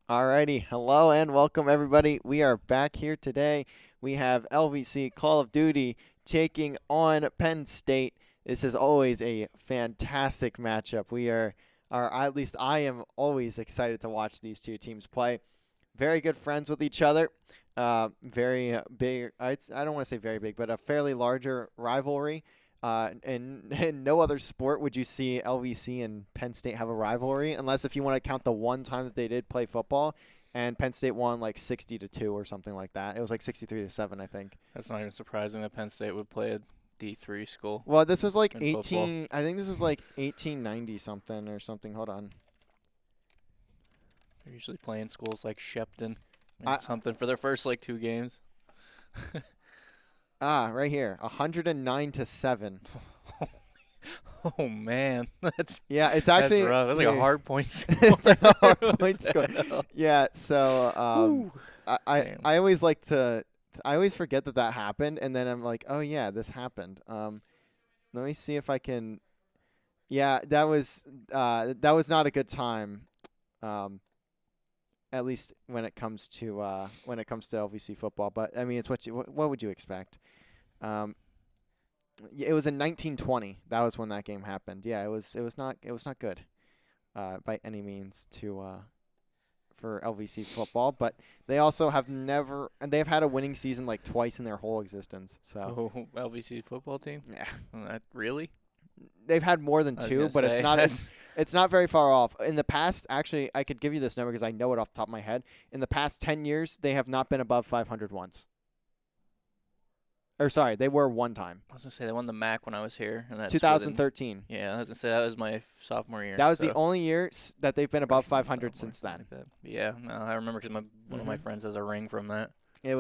Alrighty, hello and welcome everybody. We are back here today. We have LVC Call of Duty taking on Penn State. This is always a fantastic matchup. At least I am always excited to watch these two teams play. Very good friends with each other. Very big, I don't want to say very big, but a fairly larger rivalry. In no other sport would you see LVC and Penn State have a rivalry, unless if you want to count the one time that they did play football, and Penn State won like 60-2 or something like that. It was like 63-7, I think. That's not even surprising that Penn State would play a D3 school. Well, this was like in football. I think this was like 1890 something or something. Hold on. They're usually playing schools like Shepton and something for their first like 2 games. Right here, 109-7. Oh man, that's it's actually that's rough. That's like a hard point score. It's like a hard point score. Yeah, so I always I always forget that happened, and then I'm like, oh yeah, this happened. Let me see if I can. Yeah, that was not a good time. At least when it comes to LVC football, but I mean, it's what would you expect? It was in 1920. That was when that game happened. Yeah, it was not good by any means for LVC football, but they also they've had a winning season like twice in their whole existence. So LVC football team? Yeah. Really? They've had more than 2, but it's not very far off. In the past, actually, I could give you this number because I know it off the top of my head. In the past 10 years, they have not been above 500 once. Or sorry, they were one time. I was gonna say they won the MAC when I was here, and that's 2013. Yeah, I was gonna say that was my sophomore year. That was the only year that they've been above 500 since then. Like yeah, no, I remember because one of my friends has a ring from that. It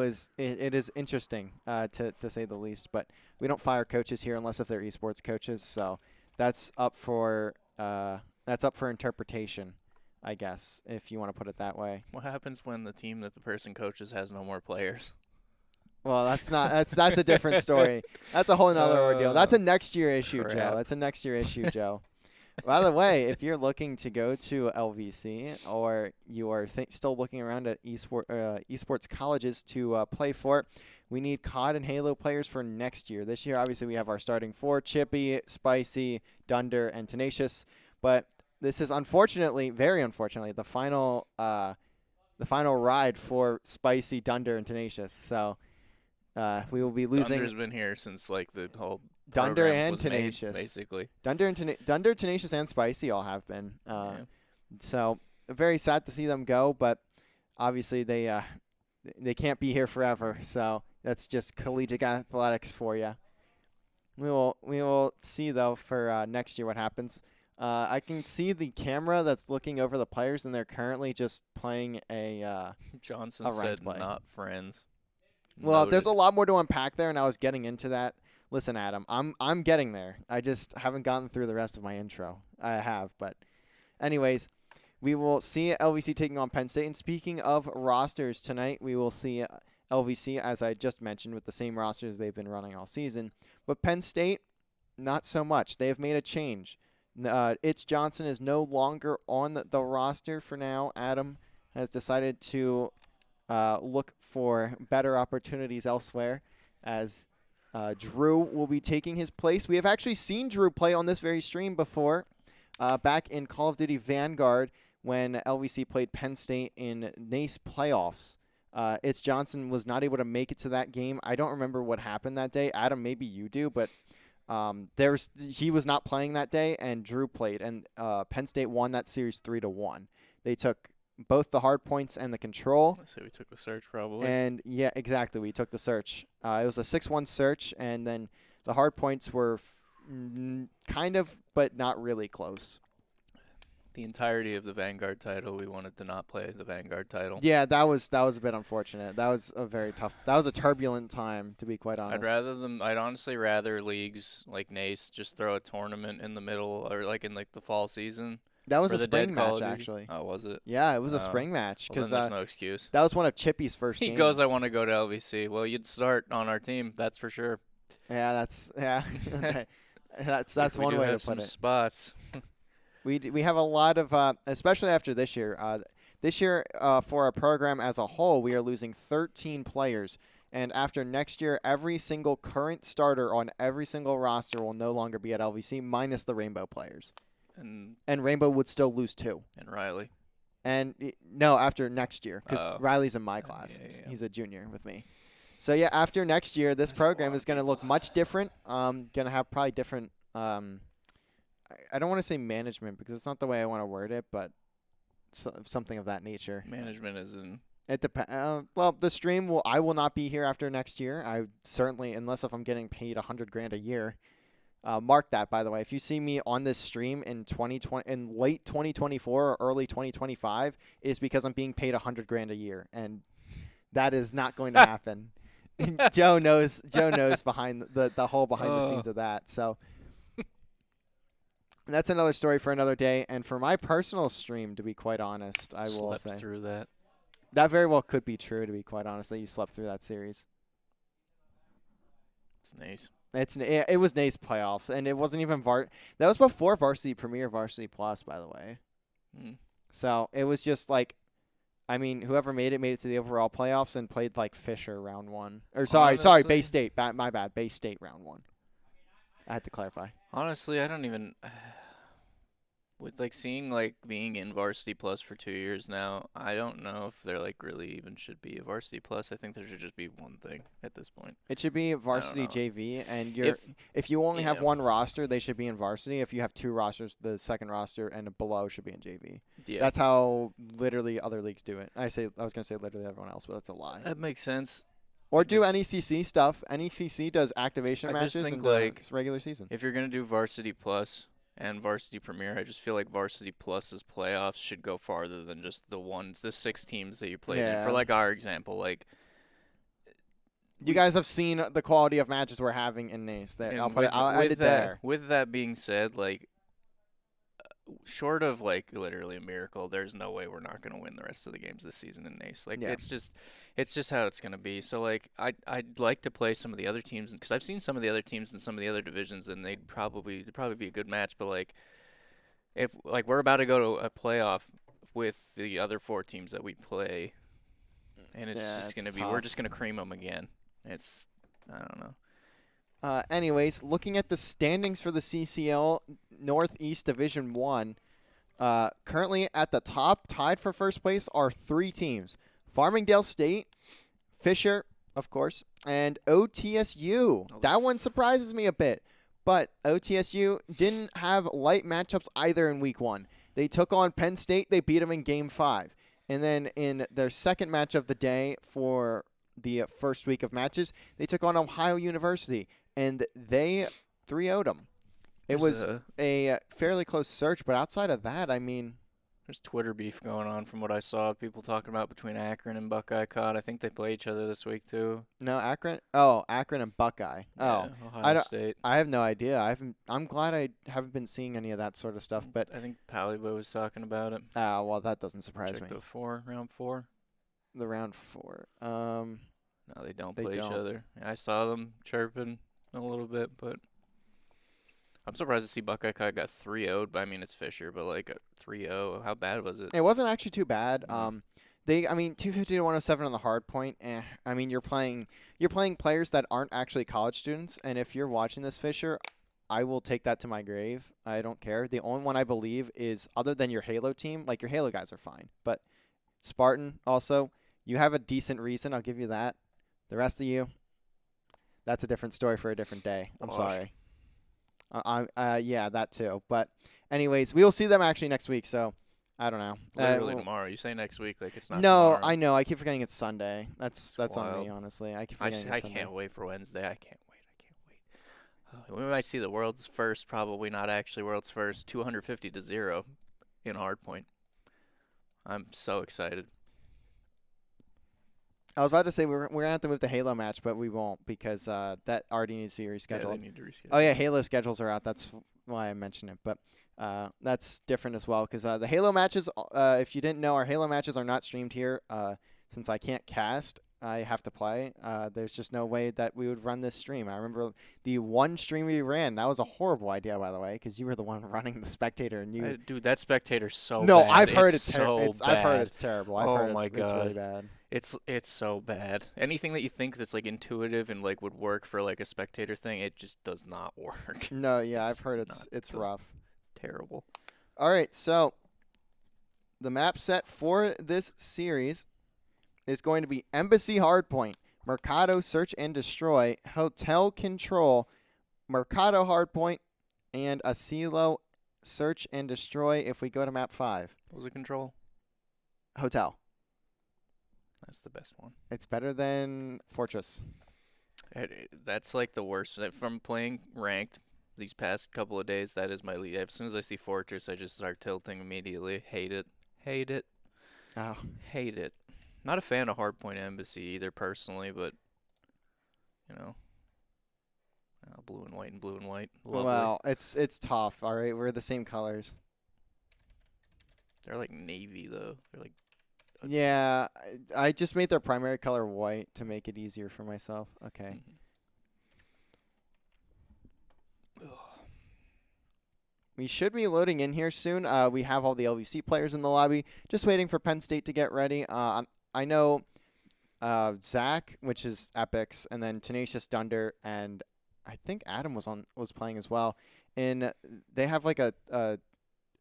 is interesting to say the least, but we don't fire coaches here unless if they're esports coaches, so that's up for interpretation, I guess, if you want to put it that way. What happens when the team that the person coaches has no more players? Well, that's a different story. That's a whole nother ordeal. That's a next year issue, crap. Joe. That's a next year issue, Joe. By the way, if you're looking to go to LVC or you are still looking around at esports colleges to play for, we need COD and Halo players for next year. This year, obviously, we have our starting 4, Chippy, Spicy, Dunder, and Tenacious. But this is unfortunately, very unfortunately, the final ride for Spicy, Dunder, and Tenacious. So we will be losing. Dunder's been here since like the whole Dunder program and was Tenacious, made, basically. Dunder, Tenacious, and Spicy all have been. So very sad to see them go, but obviously they can't be here forever. So that's just collegiate athletics for you. We will see though for next year what happens. I can see the camera that's looking over the players, and they're currently just playing a Johnson a ranked said play. Not friends. Well, Noted. there's a lot more to unpack there, and I was getting into that. Listen, Adam, I'm getting there. I just haven't gotten through the rest of my intro. I have, but anyways, we will see LVC taking on Penn State. And speaking of rosters tonight, we will see LVC, as I just mentioned, with the same rosters they've been running all season. But Penn State, not so much. They have made a change. Itz Johnson is no longer on the roster for now. Adam has decided to look for better opportunities elsewhere, as Drew will be taking his place. We have actually seen Drew play on this very stream before, back in Call of Duty Vanguard when LVC played Penn State in NACE playoffs. It's Johnson was not able to make it to that game. I don't remember what happened that day. Adam, maybe you do, but he was not playing that day, and Drew played, and Penn State won that series 3-1. They took both the hard points and the control. Let's say we took the search probably. And yeah, exactly. We took the search. It was a 6-1 search, and then the hard points were kind of, but not really close. The entirety of the Vanguard title, we wanted to not play the Vanguard title. Yeah, that was a bit unfortunate. That was a very tough. That was a turbulent time, to be quite honest. I'd honestly rather leagues like NACE just throw a tournament in the middle or like in like the fall season. That was for a the dead spring Call match, of Duty. actually. Oh, was it? Yeah, it was a spring match Well, because then there's no excuse. that was one of Chippy's first He games. goes, I want to go to LVC. Well, you'd start on our team, that's for sure. Yeah, okay. That's one way to put it. Spots. We have a lot of, especially after this year. This year, for our program as a whole, we are losing 13 players. And after next year, every single current starter on every single roster will no longer be at LVC, minus the Rainbow players. And Rainbow would still lose 2. And Riley. And no, after next year, because Riley's in my class. Yeah. He's a junior with me. So yeah, after next year, this program is going to look much different. Going to have probably different. I don't want to say management because it's not the way I want to word it, but something of that nature. Management is in. It depends. Well, the stream I will not be here after next year. I certainly, unless if I'm getting paid $100,000 a year. Mark that, by the way. If you see me on this stream in late 2024 or early 2025, it is because I'm being paid $100,000 a year, and that is not going to happen. Joe knows behind the whole behind the scenes of that. So that's another story for another day. And for my personal stream, to be quite honest, I will say through that. That very well could be true, to be quite honest, that you slept through that series. It's nice. It was NACE playoffs, and it wasn't even that was before Varsity Premier, Varsity Plus, by the way. So it was just like, I mean, whoever made it to the overall playoffs and played like Fisher round 1. Or sorry, Bay State. My bad, Bay State round 1. I had to clarify. Honestly, I don't even. With like seeing like being in Varsity Plus for 2 years now, I don't know if there like really even should be a Varsity Plus. I think there should just be one thing at this point. It should be Varsity JV, and if you only have one roster, they should be in Varsity. If you have 2 rosters, the second roster and below should be in JV. Yeah. That's how literally other leagues do it. I was gonna say literally everyone else, but that's a lie. That makes sense. Or do NECC stuff. NECC does activation matches think in like the regular season. If you're gonna do Varsity Plus and Varsity Premier, I just feel like Varsity Plus's playoffs should go farther than just the 6 teams that you played in. For like our example, like you guys have seen the quality of matches we're having in NACE. I'll end it there. With that being said, like short of like literally a miracle, there's no way we're not gonna win the rest of the games this season in NACE. Like it's just how it's gonna be. So like I'd like to play some of the other teams because I've seen some of the other teams in some of the other divisions, and they'd probably be a good match. But like if like we're about to go to a playoff with the other 4 teams that we play, and it's just gonna be tough. We're just gonna cream them again. It's I don't know. Anyways, looking at the standings for the CCL Northeast Division 1, currently at the top, tied for first place, are 3 teams. Farmingdale State, Fisher, of course, and OTSU. That one surprises me a bit, but OTSU didn't have light matchups either in Week 1. They took on Penn State. They beat them in Game 5. And then in their second match of the day for the first week of matches, they took on Ohio University, and they 3-0'd them. It was a fairly close search, but outside of that, I mean, there's Twitter beef going on from what I saw. People talking about between Akron and Buckeye Cod. I think they play each other this week too. No, Akron. Oh, Akron and Buckeye. Yeah, Ohio State. I have no idea. I'm glad I haven't been seeing any of that sort of stuff. But I think Palibo was talking about it. Well, that doesn't surprise me. Round 4. The round 4. No, they don't play each other. I saw them chirping a little bit, but I'm surprised to see Buckeye Cod got 3-0'd. But I mean, it's Fisher, but like a 3-0. How bad was it? It wasn't actually too bad. I mean, 250 to 107 on the hard point. I mean, you're playing players that aren't actually college students, and if you're watching this, Fisher, I will take that to my grave. I don't care. The only one I believe is other than your Halo team. Like your Halo guys are fine, but Spartan also, you have a decent reason. I'll give you that. The rest of you, that's a different story for a different day. I'm Washed. sorry. Yeah, that too. But anyways, we will see them actually next week. So I don't know. Literally tomorrow. You say next week like it's not No, tomorrow. I know. I keep forgetting it's Sunday. That's on me, wild. honestly. I keep I, forgetting I it's Sunday. can't wait for Wednesday. I can't wait. I can't wait. We might see the world's first, probably not actually world's first, 250 to 0 in hardpoint. I'm so excited. I was about to say we're gonna have to move the Halo match, but we won't because that already needs to be Yeah, rescheduled. they need to reschedule. Oh yeah, Halo schedules are out. That's why I mentioned it. But that's different as well because the Halo matches. If you didn't know, our Halo matches are not streamed here. Since I can't cast, I have to play. There's just no way that we would run this stream. I remember the one stream we ran. That was a horrible idea, by the way, because you were the one running the spectator, and you. Dude, that spectator's so No, bad. I've heard it's it's so bad. I've heard it's terrible. I've Oh heard my it's really God. bad. It's so bad. Anything that you think that's like intuitive and like would work for like a spectator thing, it just does not work. No, yeah, I've It's heard not it's good. rough. Terrible. All right, so the map set for this series is going to be Embassy Hardpoint, Mercado Search and Destroy, Hotel Control, Mercado Hardpoint, and Asilo Search and Destroy if we go to map 5. What was it, control? Hotel. That's the best one. It's better than Fortress. That's like the worst. From playing ranked these past couple of days, that is my lead. As soon as I see Fortress, I just start tilting immediately. Hate it. Hate it. Oh. Hate it. Not a fan of Hardpoint Embassy either personally, but, you know, blue and white and blue and white. Lovely. Well, it's tough, all right? We're the same colors. They're like navy, though. They're like. Yeah, I just made their primary color white to make it easier for myself. Okay. We should be loading in here soon. We have all the LVC players in the lobby, just waiting for Penn State to get ready. I know Zach, which is Epics, and then Tenacious Dunder, and I think Adam was playing as well. And they have like a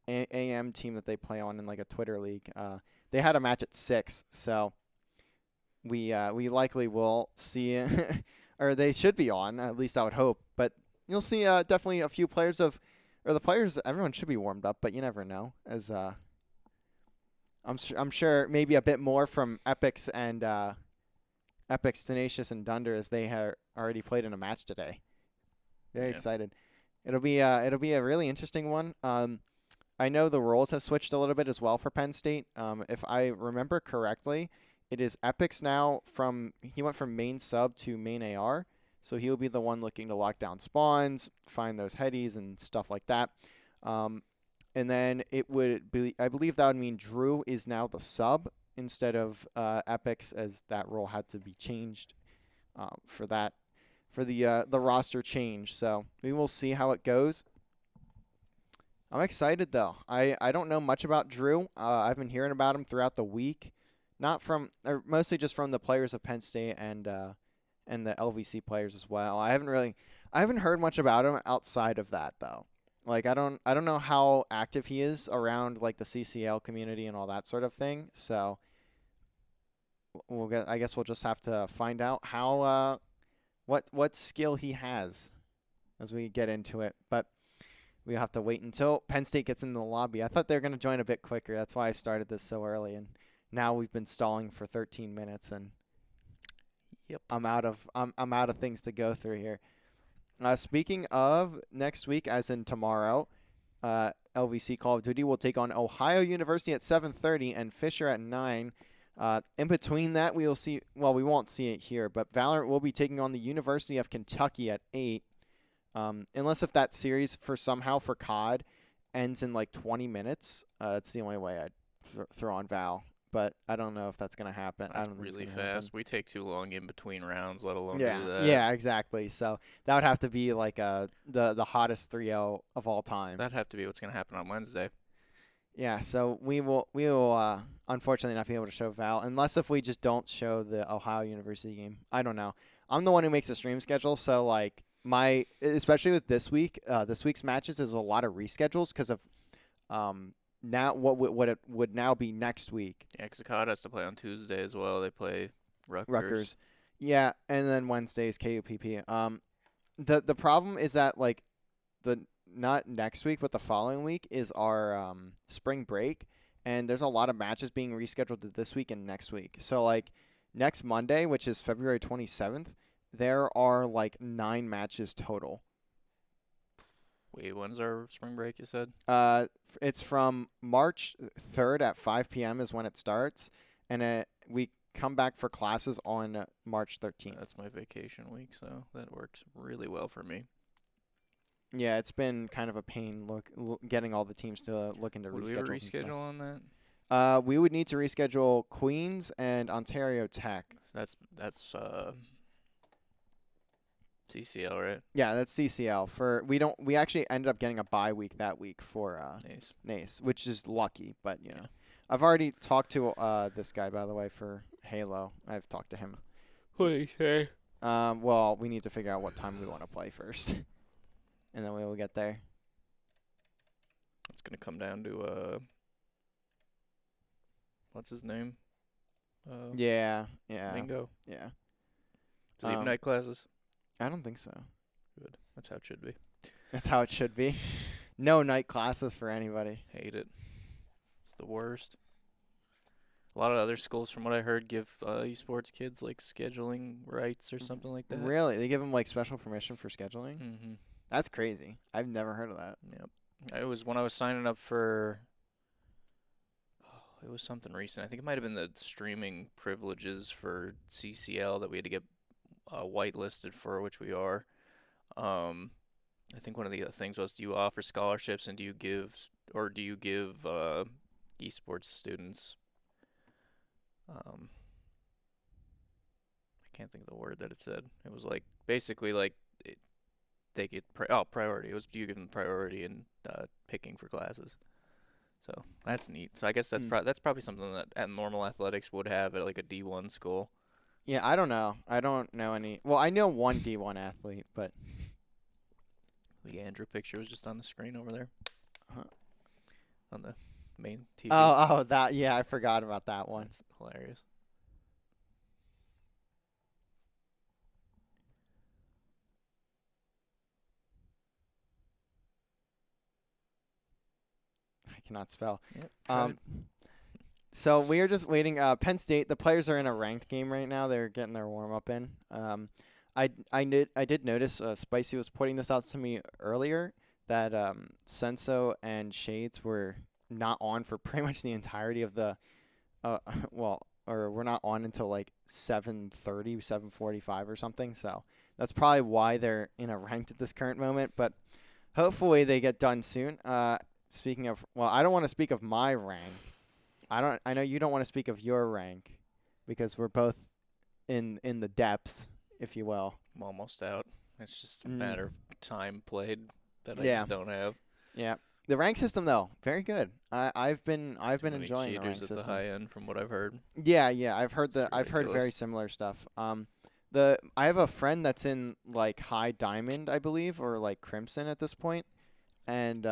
AM team that they play on in like a Twitter league. They had a match at 6, so we likely will see, or they should be on. At least I would hope. But you'll see definitely a few players or the players. Everyone should be warmed up, but you never know. As I'm sure maybe a bit more from Epics and Epics, Tenacious, and Dunder as they have already played in a match today. Very excited. It'll be a really interesting one. I know the roles have switched a little bit as well for Penn State. If I remember correctly, it is Epics now he went from main sub to main AR. So he'll be the one looking to lock down spawns, find those headies and stuff like that. And then it would be, I believe that would mean Drew is now the sub instead of Epics, as that role had to be changed for the roster change. So we will see how it goes. I'm excited though. I don't know much about Drew. I've been hearing about him throughout the week, mostly just from the players of Penn State and the LVC players as well. I haven't heard much about him outside of that though. Like I don't know how active he is around like the CCL community and all that sort of thing. So I guess we'll just have to find out how what skill he has as we get into it. But we'll have to wait until Penn State gets in the lobby. I thought they were going to join a bit quicker. That's why I started this so early, and now we've been stalling for 13 minutes and Yep. I'm out of things to go through here. Speaking of next week, as in tomorrow, LVC Call of Duty will take on Ohio University at 7:30 and Fisher at 9. In between that, we won't see it here, but Valorant will be taking on the University of Kentucky at 8. Unless if that series for COD ends in like 20 minutes, that's the only way I'd throw on Val. But I don't know if that's going to happen. That's I don't think really it's gonna fast. happen. We take too long in between rounds, let alone Yeah, do that. yeah, exactly. So that would have to be like the hottest 3-0 of all time. That'd have to be what's going to happen on Wednesday. Yeah, so we will unfortunately not be able to show Val unless if we just don't show the Ohio University game. I don't know. I'm the one who makes the stream schedule, so like my especially with this week's matches is a lot of reschedules because of um now what it would now be next week. Yeah, 'cause Okada has to play on Tuesday as well. They play Rutgers. Rutgers. Yeah, and then Wednesday's KUPP. The problem is that like the not next week, but the following week is our spring break, and there's a lot of matches being rescheduled to this week and next week. So like next Monday, which is February 27th, there are like 9 matches total. Wait, when's our spring break, you said? It's from March 3rd at 5 p.m. is when it starts, and we come back for classes on March 13th. That's my vacation week, so that works really well for me. Yeah, it's been kind of a pain getting all the teams to look into Would reschedules we and stuff. reschedule on that? We would need to reschedule Queens and Ontario Tech. That's CCL, right? Yeah, that's CCL. We actually ended up getting a bye week that week for NACE, which is lucky, but you know. Yeah. I've already talked to this guy, by the way, for Halo. I've talked to him. What do you say? Well, we need to figure out what time we want to play first, and then we will get there. It's gonna come down to what's his name? Yeah. Mingo. Yeah. Does he have night classes? I don't think so. Good. That's how it should be. That's how it should be. No night classes for anybody. Hate it. It's the worst. A lot of other schools, from what I heard, give esports kids like scheduling rights or something like that. Really? They give them like special permission for scheduling? Mm-hmm. That's crazy. I've never heard of that. Yep. It was when I was signing up for. It was something recent. I think it might have been the streaming privileges for CCL that we had to get whitelisted for, which we are. I think one of the things was, do you offer scholarships and do you give esports students? I can't think of the word that it said. It was like basically like they get priority. It was, do you give them priority in picking for classes? So that's neat. So I guess that's that's probably something that at normal athletics would have at like a D1 school. Yeah, I don't know. I don't know any. Well, I know one D1 athlete, but The Andrew picture was just on the screen over there. On the main TV. Oh, that. Yeah, I forgot about that one. That's hilarious. I cannot spell. Yep, So we are just waiting. Penn State. The players are in a ranked game right now. They're getting their warm up in. I did notice Spicy was putting this out to me earlier that Senso and Shades were not on for pretty much the entirety of the or we're not on until like 7:30, 7:45 or something. So that's probably why they're in a ranked at this current moment. But hopefully they get done soon. Speaking of, well, I don't want to speak of my rank. I know you don't want to speak of your rank because we're both in the depths, if you will. I'm almost out. It's just a matter of time played that I Yeah. just don't have. Yeah. The rank system though, very good. I've been enjoying the rank cheaters at system. the high end, from what I've heard. Yeah, I've heard It's I've heard very ridiculous. similar stuff. I have a friend that's in like high diamond, I believe, or like crimson at this point, and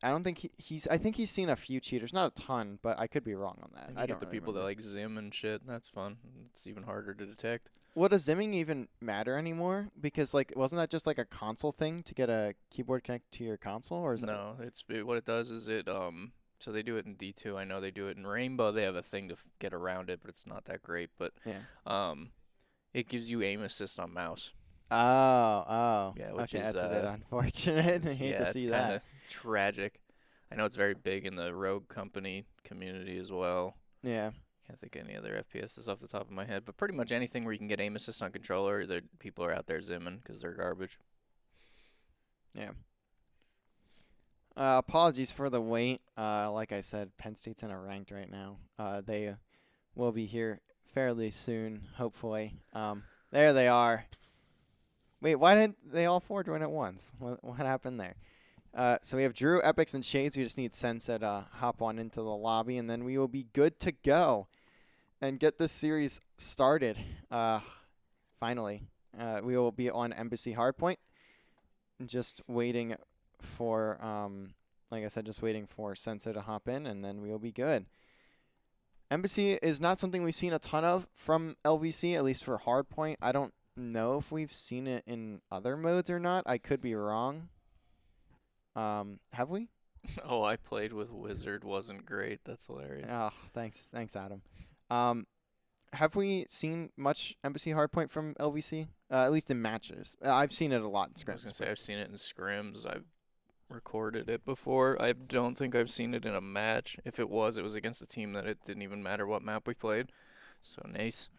I don't think I think he's seen a few cheaters, not a ton, but I could be wrong on that. And I you don't get the really people that remember. like Zim and shit. That's fun. It's even harder to detect. Well, does Zimming even matter anymore? Because like, wasn't that just like a console thing to get a keyboard connected to your console, or is No, what it does is so they do it in D2. I know they do it in Rainbow. They have a thing to get around it, but it's not that great. But yeah? it gives you aim assist on mouse. Oh. Yeah, which okay, is that's a bit unfortunate. I hate to see it's that. kind of tragic. I know it's very big in the Rogue Company community as well. Yeah. Can't think of any other FPSs off the top of my head, but pretty much anything where you can get aim assist on controller, people are out there zimming because they're garbage. Yeah. Apologies for the wait. Like I said, Penn State's in a ranked right now. They will be here fairly soon, hopefully. There they are. Wait, why didn't they all four join at once? What happened there? So we have Drew, Epics, and Shades. We just need Sensa to hop on into the lobby, and then we will be good to go and get this series started. Finally, we will be on Embassy Hardpoint, just waiting for, like I said, just waiting for Sensa to hop in, and then we will be good. Embassy is not something we've seen a ton of from LVC, at least for Hardpoint. I don't know if we've seen it in other modes or not. I could be wrong. Have we? Oh, I played with Wizard. Wasn't great. That's hilarious. Oh, thanks, Adam. Have we seen much Embassy Hardpoint from LVC? At least in matches. I've seen it a lot in scrims. I was gonna say I've seen it in scrims. I've recorded it before. I don't think I've seen it in a match. If it was against a team that it didn't even matter what map we played. So nice.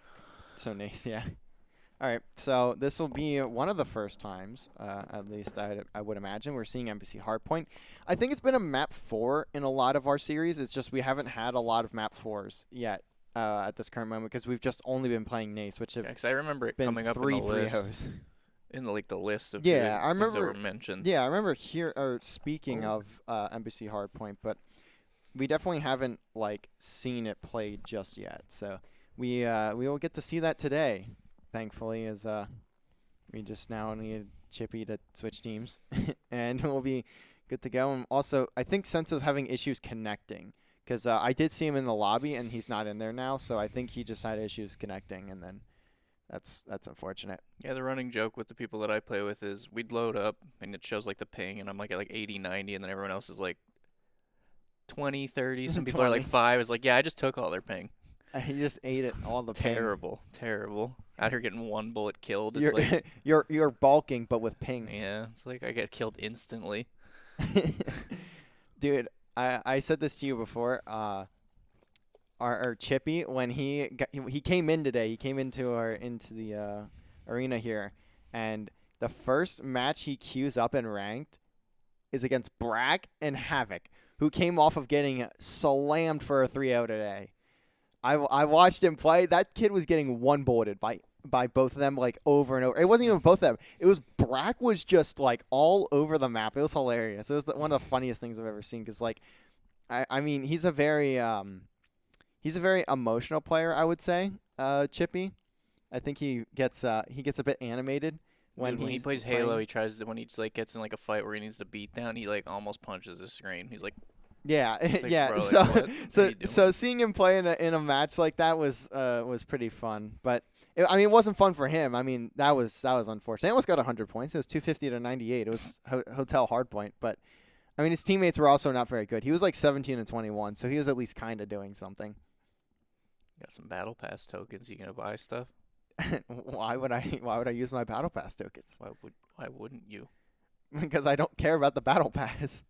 So nice, yeah. All right, so this will be one of the first times, at least I would imagine, we're seeing Embassy Hardpoint. I think it's been a map 4 in a lot of our series. It's just we haven't had a lot of map 4s yet at this current moment because we've just only been playing Nace, which have because I remember it been coming up three in the list. 3-0s. In the list of Yeah, I things that remember. were mentioned. Yeah, I remember speaking of Embassy Hardpoint, but we definitely haven't seen it played just yet. So we will get to see that today. Thankfully, as we just now need Chippy to switch teams, and we'll be good to go. And also, I think Senso's having issues connecting, because I did see him in the lobby, and he's not in there now, so I think he just had issues connecting, and then that's unfortunate. Yeah, the running joke with the people that I play with is we'd load up, and it shows the ping, and I'm at 80, 90, and then everyone else is 20, 30. Some people 20. are 5. It's yeah, I just took all their ping. He just ate it all the ping. Terrible. Out here getting one bullet killed. It's you're bulking, but with ping. Yeah, it's I get killed instantly. Dude, I said this to you before. Our Chippy, when he came in today, he came into the arena here, and the first match he queues up in ranked is against Brack and Havoc, who came off of getting slammed for a 3-0 today. I watched him play. That kid was getting one bulleted by both of them over and over. It wasn't even both of them. It was Brack was just all over the map. It was hilarious. It was one of the funniest things I've ever seen because I mean he's a very emotional player, I would say. Chippy, I think he gets a bit animated when he plays playing. Halo. He tries to, when he gets in a fight where he needs to beat down. He almost punches his screen. He's yeah, yeah. Bro, so seeing him play in a match like that was pretty fun. But it wasn't fun for him. I mean, that was unfortunate. He almost got 100 points. It was 250 to 98. It was Hotel Hardpoint. But I mean, his teammates were also not very good. He was 17 and 21, so he was at least kind of doing something. Got some battle pass tokens. You gonna buy stuff? Why would I use my battle pass tokens? Why wouldn't you? Because I don't care about the battle pass.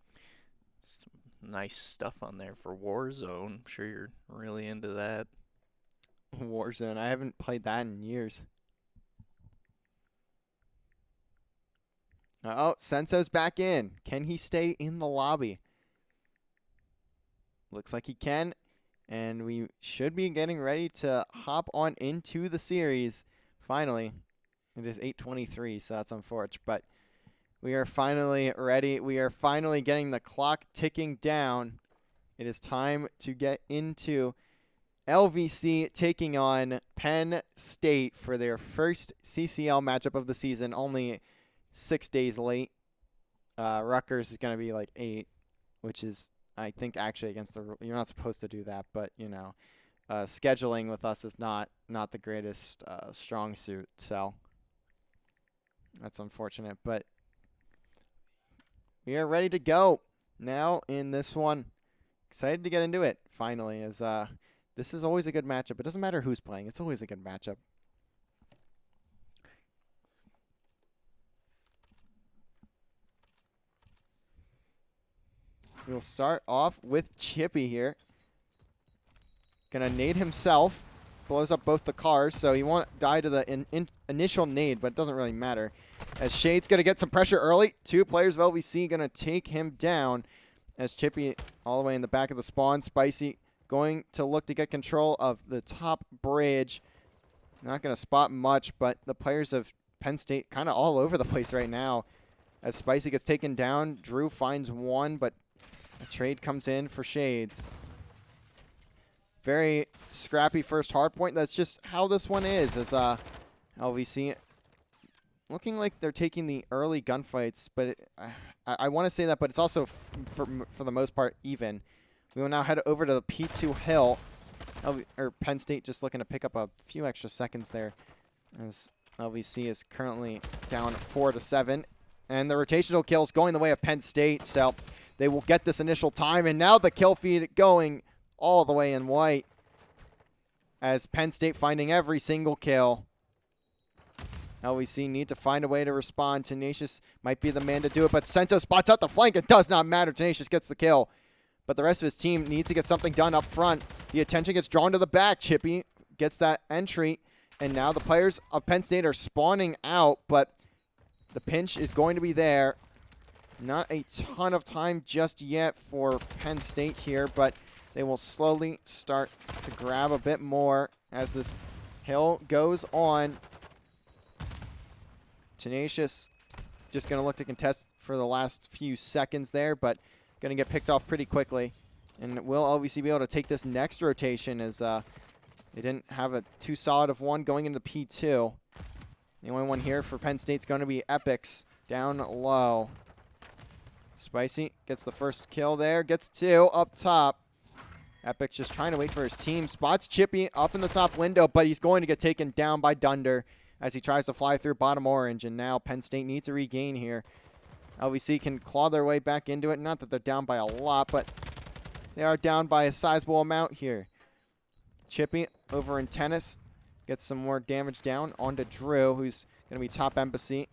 Nice stuff on there for Warzone. I'm sure you're really into that. Warzone. I haven't played that in years. Oh, Senso's back in. Can he stay in the lobby? Looks like he can. And we should be getting ready to hop on into the series. Finally. It is 8:23, so that's unfortunate. But we are finally ready. We are finally getting the clock ticking down. It is time to get into LVC taking on Penn State for their first CCL matchup of the season. Only 6 days late. Rutgers is going to be 8, which is, I think, actually against the rule. You're not supposed to do that, but, scheduling with us is not the greatest strong suit. So that's unfortunate, but we are ready to go now in this one. Excited to get into it, finally, as this is always a good matchup. It doesn't matter who's playing. It's always a good matchup. We'll start off with Chippy here. Gonna nade himself. Blows up both the cars, so he won't die to the initial nade, but it doesn't really matter. As Shade's going to get some pressure early. 2 players of LVC going to take him down. As Chippy all the way in the back of the spawn. Spicy going to look to get control of the top bridge. Not going to spot much, but the players of Penn State kind of all over the place right now. as Spicy gets taken down. Drew finds one, but a trade comes in for Shades. Very scrappy first hard point. That's just how this one is, as LVC looking like they're taking the early gunfights, but I want to say that, but it's also, for the most part, even. We will now head over to the P2 hill. Penn State just looking to pick up a few extra seconds there, as LVC is currently down 4-7. And the rotational kills going the way of Penn State, so they will get this initial time. And now the kill feed going all the way in white, as Penn State finding every single kill. LVC need to find a way to respond. Tenacious might be the man to do it, but Sento spots out the flank. It does not matter. Tenacious gets the kill. But the rest of his team needs to get something done up front. The attention gets drawn to the back. Chippy gets that entry. And now the players of Penn State are spawning out, but the pinch is going to be there. Not a ton of time just yet for Penn State here, but they will slowly start to grab a bit more as this hill goes on. Tenacious just going to look to contest for the last few seconds there, but going to get picked off pretty quickly. And will LVC be able to take this next rotation, as they didn't have a too solid of one going into P2. The only one here for Penn State's going to be Epics down low. Spicy gets the first kill there, gets two up top. Epic just trying to wait for his team. Spots Chippy up in the top window, but he's going to get taken down by Dunder as he tries to fly through bottom orange. And now Penn State needs to regain here. LVC can claw their way back into it. Not that they're down by a lot, but they are down by a sizable amount here. Chippy over in tennis gets some more damage down onto Drew, who's going to be top embassy.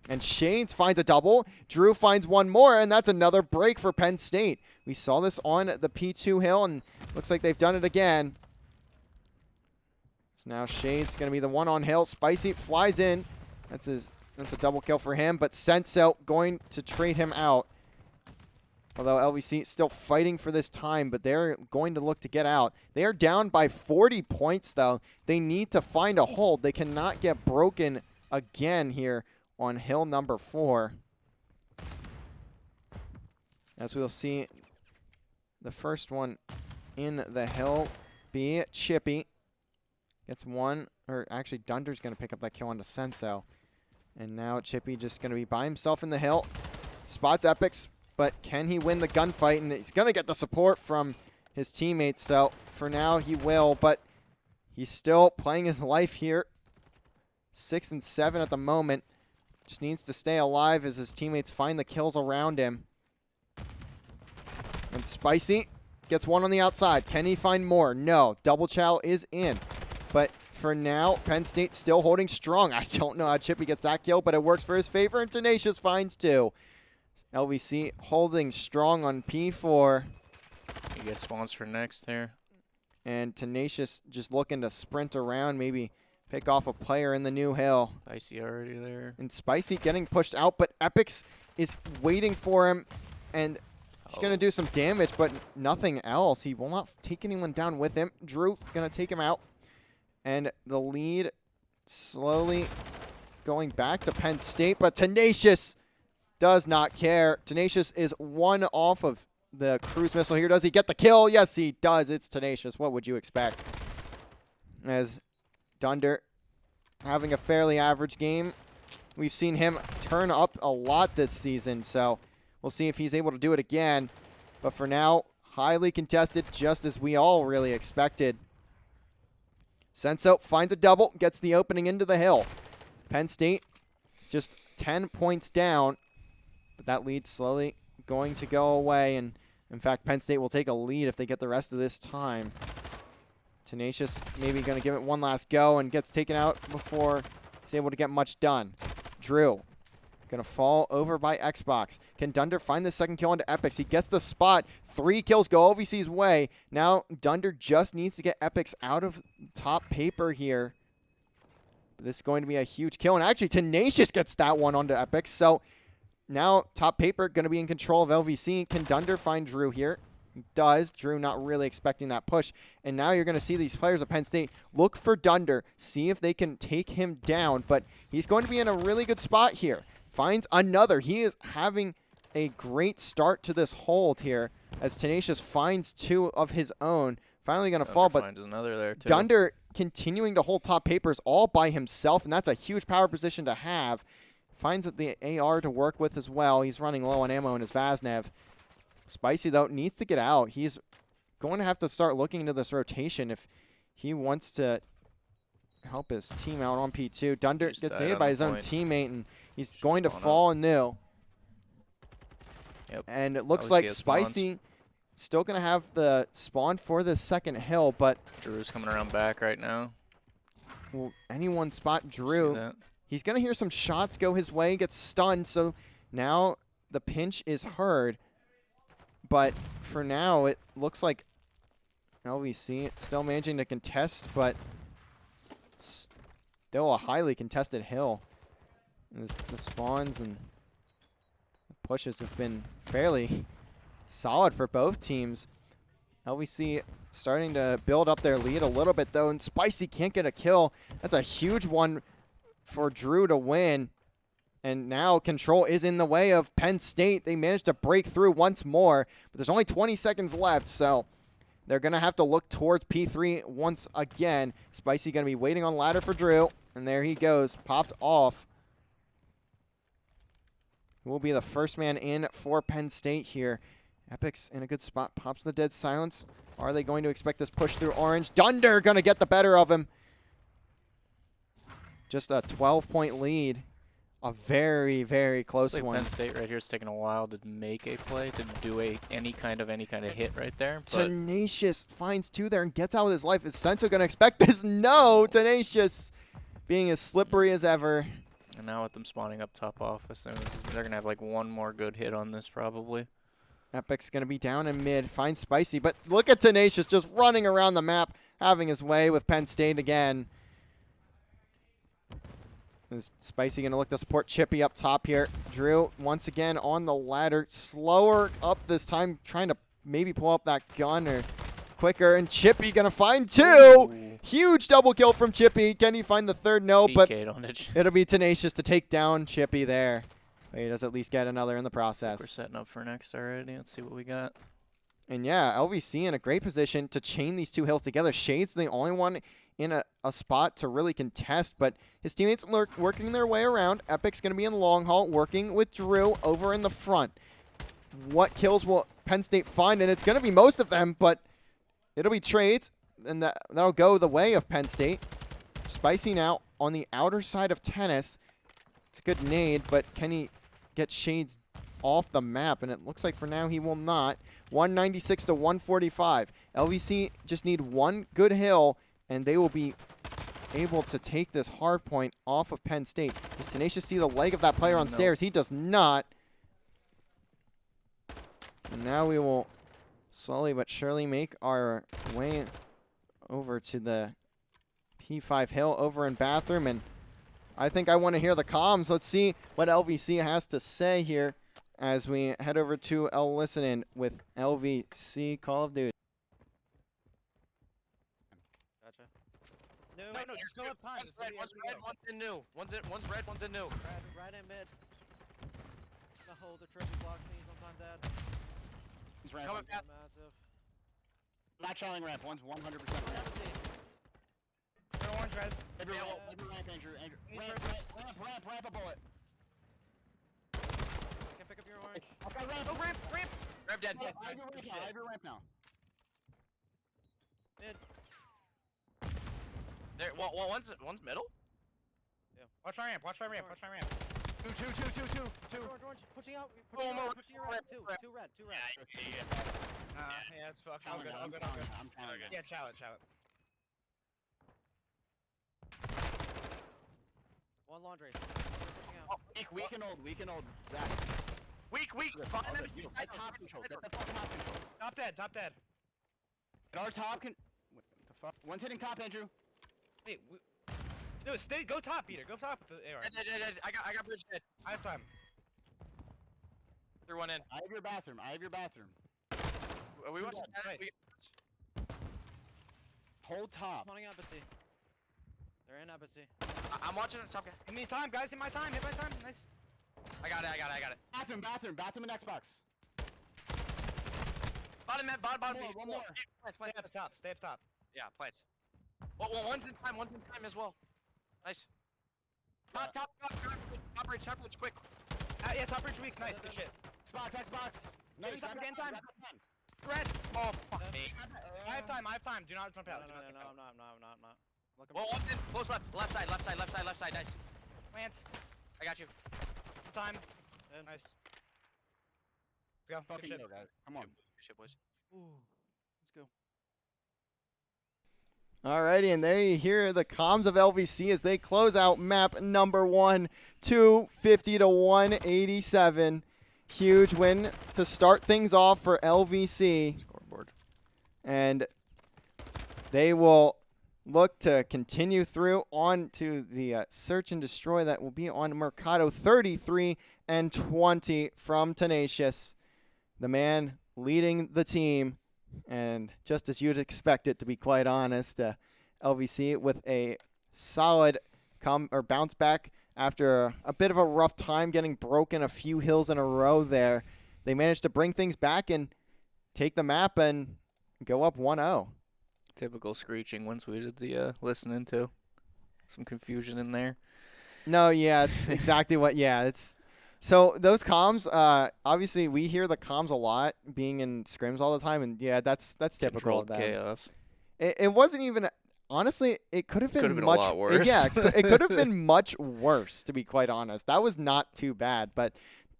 And Shades finds a double. Drew finds one more, and that's another break for Penn State. We saw this on the P2 hill, and looks like they've done it again. So now Shades going to be the one on hill. Spicy flies in. That's a double kill for him, but Senso going to trade him out. Although LVC still fighting for this time, but they're going to look to get out. They are down by 40 points, though. They need to find a hold. They cannot get broken again here on hill number 4. As we'll see, the first one in the hill be Chippy. Gets one, or actually Dunder's going to pick up that kill onto Senso. And now Chippy just going to be by himself in the hill. Spots Epics, but can he win the gunfight? And he's going to get the support from his teammates. So for now he will, but he's still playing his life here. 6 and 7 at the moment. Just needs to stay alive as his teammates find the kills around him. And Spicy gets one on the outside. Can he find more? No. Double Chow is in. But for now, Penn State still holding strong. I don't know how Chippy gets that kill, but it works for his favor, and Tenacious finds two. LVC holding strong on P4. He gets spawns for next there. And Tenacious just looking to sprint around, maybe pick off a player in the new hill. Spicy already there. And Spicy getting pushed out, but Epics is waiting for him, and he's going to do some damage, but nothing else. He will not take anyone down with him. Drew going to take him out. And the lead slowly going back to Penn State, but Tenacious does not care. Tenacious is one off of the cruise missile here. Does he get the kill? Yes, he does. It's Tenacious. What would you expect? As Dunder having a fairly average game. We've seen him turn up a lot this season, so we'll see if he's able to do it again. But for now, highly contested, just as we all really expected. Senso finds a double, gets the opening into the hill. Penn State just 10 points down, but that lead slowly going to go away. And in fact, Penn State will take a lead if they get the rest of this time. Tenacious maybe going to give it one last go and gets taken out before he's able to get much done. Drew going to fall over by Xbox. Can Dunder find the second kill onto Epics? He gets the spot. 3 kills go LVC's way. Now Dunder just needs to get Epics out of top paper here. This is going to be a huge kill. And actually Tenacious gets that one onto Epics. So now top paper going to be in control of LVC. Can Dunder find Drew here? He does. Drew not really expecting that push. And now you're going to see these players of Penn State look for Dunder, see if they can take him down. But he's going to be in a really good spot here. finds another. He is having a great start to this hold here as Tenacious finds 2 of his own. Finally going to fall, but finds another there too. Dunder continuing to hold top papers all by himself, and that's a huge power position to have. Finds the AR to work with as well. He's running low on ammo in his Vaznev. Spicy, though, needs to get out. He's going to have to start looking into this rotation if he wants to help his team out on P2. Dunder gets naded by his own teammate, and he's going to fall anew. Yep. And it looks like Spicy still going to have the spawn for the second hill, but Drew's coming around back right now. Will anyone spot Drew? He's going to hear some shots go his way, gets stunned, so now the pinch is heard. But for now, it looks like LVC still managing to contest, but still a highly contested hill. The spawns and pushes have been fairly solid for both teams. LVC starting to build up their lead a little bit, though, and Spicy can't get a kill. That's a huge one for Drew to win. And now control is in the way of Penn State. They managed to break through once more, but there's only 20 seconds left, so they're going to have to look towards P3 once again. Spicy going to be waiting on ladder for Drew, and there he goes, popped off. Who will be the first man in for Penn State here? Epic's in a good spot, pops the dead silence. Are they going to expect this push through orange? Dunder going to get the better of him. Just a 12-point lead. A very, very close one. Penn State right here is taking a while to make a play, to do any kind of hit right there. But Tenacious finds 2 there and gets out with his life. Is Senso going to expect this? No! Tenacious being as slippery as ever. And now with them spawning up top off, as soon as they're going to have like one more good hit on this probably. Epic's going to be down in mid. Finds Spicy, but look at Tenacious just running around the map, having his way with Penn State again. Is Spicy going to look to support Chippy up top here. Drew, once again, on the ladder. Slower up this time, trying to maybe pull up that gun or quicker. And Chippy going to find 2. Ooh. Huge double kill from Chippy. Can he find the third? No, but it'll be Tenacious to take down Chippy there. But he does at least get another in the process. We're setting up for next already. Let's see what we got. And yeah, LVC in a great position to chain these 2 hills together. Shade's the only one in a spot to really contest, but his teammates working their way around. Epic's going to be in long haul, working with Drew over in the front. What kills will Penn State find? And it's going to be most of them, but it'll be trades, and that'll go the way of Penn State. Spicy now on the outer side of Tennis. It's a good nade, but can he get Shades off the map? And it looks like for now he will not. 196 to 145. LVC just need one good hill, and they will be able to take this hard point off of Penn State. Does Tenacious see the leg of that player on stairs? He does not. And now we will slowly but surely make our way over to the P5 hill over in Bathroom. And I think I want to hear the comms. Let's see what LVC has to say here as we head over to El Listening with LVC Call of Duty. No, just go up time. One's red, one's in new. One's red, one's in new. Right in mid. The hold the triple block me sometime, Dad. He's ramp. Coming fast. Massive. Not trailing ramp, one's 100% ramp. Orange res. Every ramp, Andrew. Ramp a bullet. Can pick up your orange. Okay, ramp. Ramp dead. Yes, I have your ramp now. Mid. There, one's middle? Yeah. Watch my ramp. Two. Orange, pushing out. Pushing your red. Two red. Yeah, it's fucked. I'm good. I'm good. Yeah, chow it. One laundry. Pushing out. Oh, weak and old. Zach. Weak. Find them. Top control. Get the fucking top control. Top dead. Get our top what the fuck? One's hitting top, Andrew. Hey, no, go top, Peter. Go top with the AR. I got bridge dead. I have time. Threw one in. I have your bathroom. Are we watching? Hold top. Spawning embassy. They're in embassy. I'm watching the top guy. Hit my time, guys. Hit my time. Nice. I got it. Bathroom and Xbox. Bottom, bottom. One more. Plants. Stay at the top. Yeah, plants. Well, one's in time as well. Nice. Top bridge, quick. Yeah, top bridge weak. Nice, good shit. Xbox. Nice. Again time. Red. Oh, fuck me. I have time. Do not jump No, out. I'm not. Look, Well, one's in close left side. Nice. Lance, I got you. time. And Nice. Let's go. Good shit. Guys. Come on. Good shit, boys. Ooh, let's go. Alrighty, and there you hear the comms of LVC as they close out map number 1, 250 to 187. Huge win to start things off for LVC. Scoreboard. And they will look to continue through on to the search and destroy that will be on Mercado. 33 and 20 from Tenacious. The man leading the team. And just as you'd expect it, to be quite honest, LVC with a solid bounce back after a bit of a rough time getting broken a few hills in a row there. They managed to bring things back and take the map and go up 1-0. Typical screeching once we did the listening to. Some confusion in there. No, yeah, it's exactly what, yeah, it's. So those comms, obviously we hear the comms a lot being in scrims all the time, and yeah, that's typical of Controlled them. chaos. It wasn't even, honestly, it could have been a much lot worse. Yeah, it could have been much worse, to be quite honest. That was not too bad, but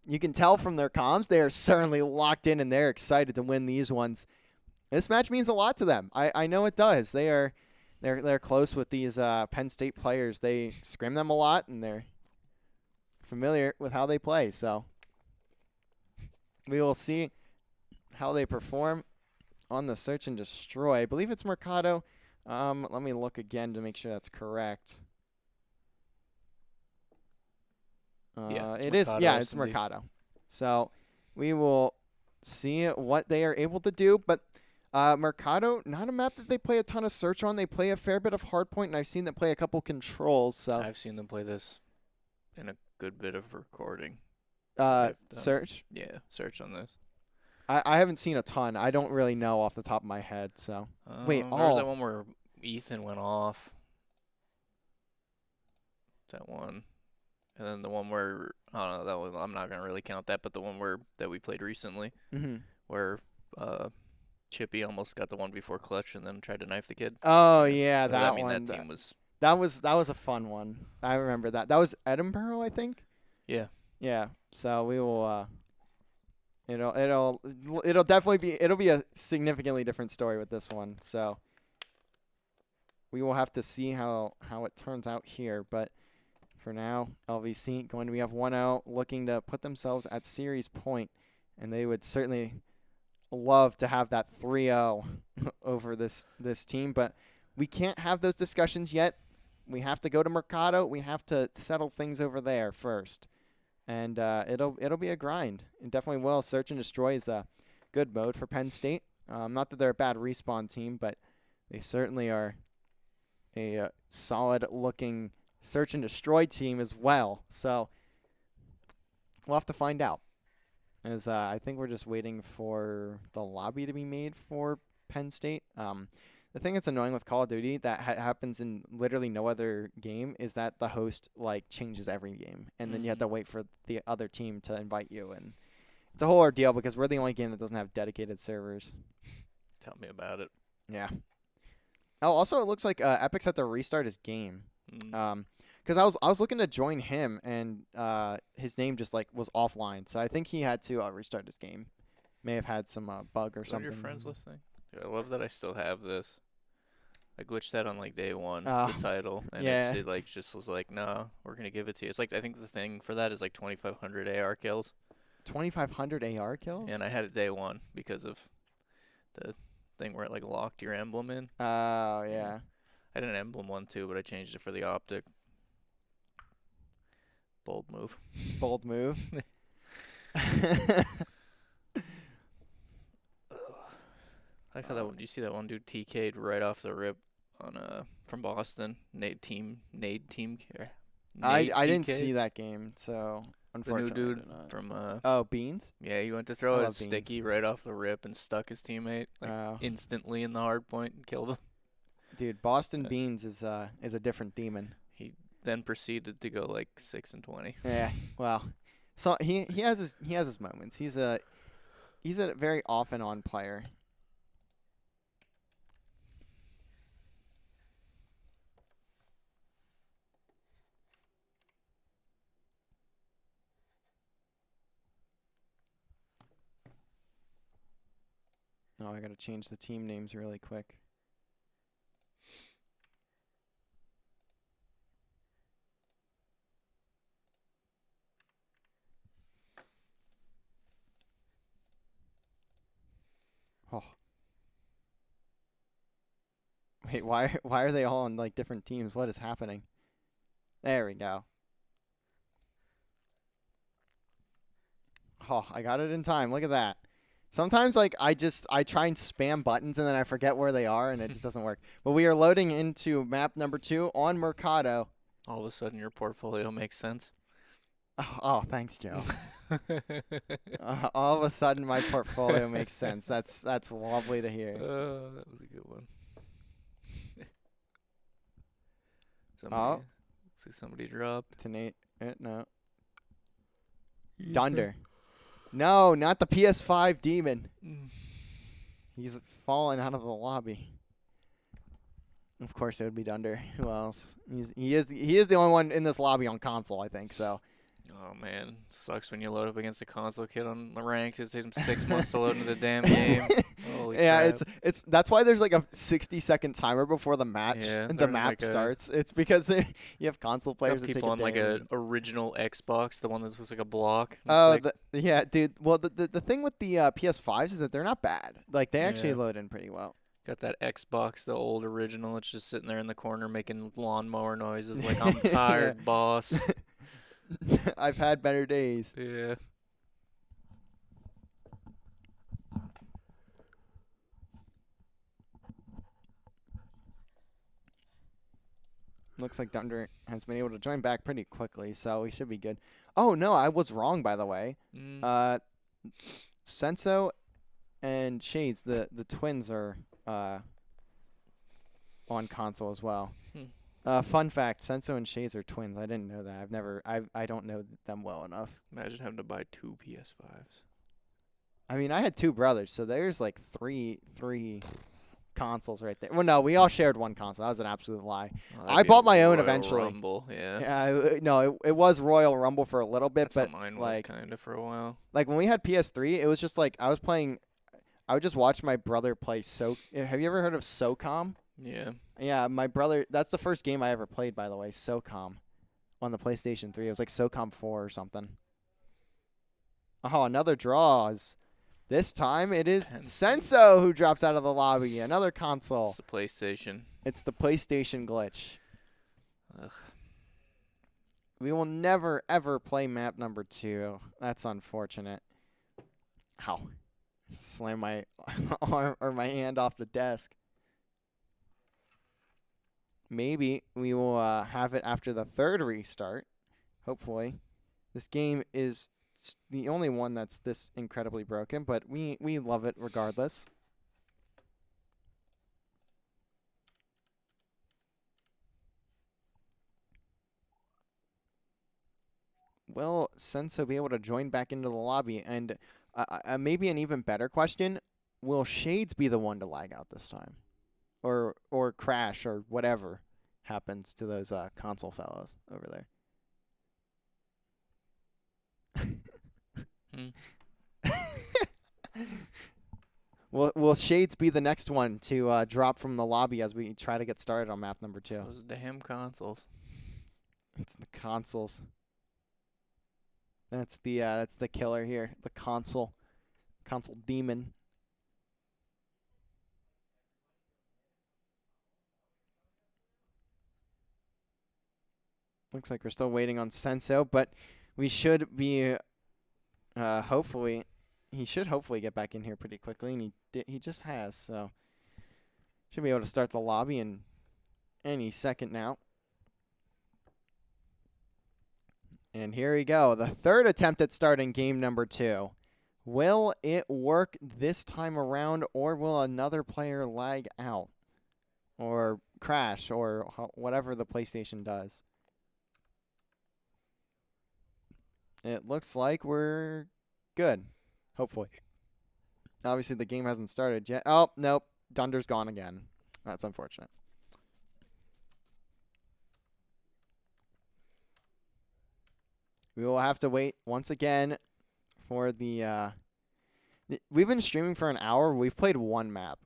you can tell from their comms they are certainly locked in and they're excited to win these ones. This match means a lot to them. I know it does. They're close with these Penn State players. They scrim them a lot and they're familiar with how they play. So we will see how they perform on the search and destroy. I believe it's Mercado. Let me look again to make sure that's correct. It is. Yeah, it's Mercado. So we will see what they are able to do. But Mercado, not a map that they play a ton of search on. They play a fair bit of hardpoint, and I've seen them play a couple controls. So I've seen them play this in a good bit of recording. search. Yeah, search on this. I haven't seen a ton. I don't really know off the top of my head. So wait, there was that one where Ethan went off. That one. And then the one where, I don't know, that one, I'm not going to really count that, but the one that we played recently, where Chippy almost got the one before clutch and then tried to knife the kid. Oh yeah, But, that I mean, one. that team was. That was a fun one. I remember that. That was Edinburgh, I think. Yeah. Yeah. So we will. It'll definitely be a significantly different story with this one. So we will have to see how it turns out here. But for now, LVC going to be up 1-0, looking to put themselves at series point, and they would certainly love to have that 3-0 over this team. But we can't have those discussions yet. We have to go to Mercado. We have to settle things over there first. And it'll be a grind. It definitely will. Search and destroy is a good mode for Penn State. Not that they're a bad respawn team, but they certainly are a solid-looking search and destroy team as well. So we'll have to find out. As I think we're just waiting for the lobby to be made for Penn State. The thing that's annoying with Call of Duty that happens in literally no other game is that the host changes every game, and then you have to wait for the other team to invite you, and it's a whole ordeal because we're the only game that doesn't have dedicated servers. Tell me about it. Yeah. Oh, also it looks like Epic's had to restart his game, because I was looking to join him, and his name just was offline, so I think he had to restart his game. May have had some bug or something. Are your friends listening? Dude, I love that I still have this. I glitched that on day one, Oh, the title, and yeah. it just was no, we're gonna give it to you. It's I think the thing for that is 2,500 AR kills. 2,500 AR kills? And I had it day one because of the thing where it locked your emblem in. Oh yeah. I had an emblem one too, but I changed it for the optic. Bold move. Bold move. I thought that one. Do you see that one dude TK'd right off the rip on from Boston? Nade team. I didn't TK'd. see that game, so The new Unfortunately, dude I did not. from Oh, Beans? yeah, he went to I throw love his Beans. sticky right off the rip and stuck his teammate like Oh. instantly in the hard point and killed him. Dude, Boston Beans is a different demon. He then proceeded to go like 6-20. Yeah, well, so he has his moments. He's a very off and on player. Oh, I gotta change the team names really quick. Oh. Wait, why are they all on like different teams? What is happening? There we go. Oh, I got it in time. Look at that. Sometimes like I try and spam buttons and then I forget where they are and it just doesn't work. But we are loading into map number 2 on Mercado. All of a sudden, your portfolio makes sense. Oh, thanks, Joe. All of a sudden, my portfolio makes sense. That's lovely to hear. That was a good one. Somebody drop. Nate, no. Dunder. No, not the PS5 demon. He's fallen out of the lobby. Of course, it would be Dunder. Who else? He is the only one in this lobby on console, I think. So. Oh man, it sucks when you load up against a console kid on the ranks. It takes him 6 months to load into the damn game. Holy yeah, crap. it's that's why there's like a 60-second timer before the match. Yeah, the they're map like starts. It's because you have console players that take people a on like day. a original Xbox, the one that looks like a block. It's Oh, like, yeah, dude. Well, the thing with the PS5s is that they're not bad. Like they actually Yeah. load in pretty well. got that Xbox, the old original. It's just sitting there in the corner making lawnmower noises. Like I'm Yeah. tired, boss. I've had better days. Yeah. Looks like Dunder has been able to join back pretty quickly, so we should be good. Oh no, I was wrong by the way. Senso and Shades, the twins are on console as well. Fun fact: Senso and Shades are twins. I didn't know that. I don't know them well enough. Imagine having to buy 2 PS5s. I mean, I had 2 brothers, so there's like three consoles right there. Well, no, we all shared one console. That was an absolute lie. Oh, I bought my own eventually. Rumble, yeah. Yeah, no, it was Royal Rumble for a little bit, That's but what mine was like kind of for a while. like when we had PS3, it was just like I would just watch my brother play. Have you ever heard of SOCOM? Yeah. Yeah, my brother. That's the first game I ever played, by the way. SOCOM on the PlayStation 3. It was like SOCOM 4 or something. Oh, another draws. This time it is Penn Senso who drops out of the lobby. Another console. It's the PlayStation. It's the PlayStation glitch. Ugh. We will never, ever play map number 2. That's unfortunate. Ow. Slam my arm or my hand off the desk. Maybe we will have it after the 3rd restart. Hopefully. This game is the only one that's this incredibly broken, but we love it regardless. Will Senso be able to join back into the lobby? And maybe an even better question, will Shades be the one to lag out this time? Or crash or whatever happens to those console fellows over there? Will Shades be the next one to drop from the lobby as we try to get started on map number 2? Those damn consoles. It's the consoles. That's the killer here. The console demon. Looks like we're still waiting on Senso, but we should be hopefully he should hopefully get back in here pretty quickly, and he just has, so should be able to start the lobby in any second now. And here we go. The third attempt at starting game number 2. Will it work this time around, or will another player lag out? Or crash, or whatever the PlayStation does. It looks like we're good. Hopefully. Obviously, the game hasn't started yet. Oh, nope. Dunder's gone again. That's unfortunate. We will have to wait once again for the... We've been streaming for an hour. We've played one map.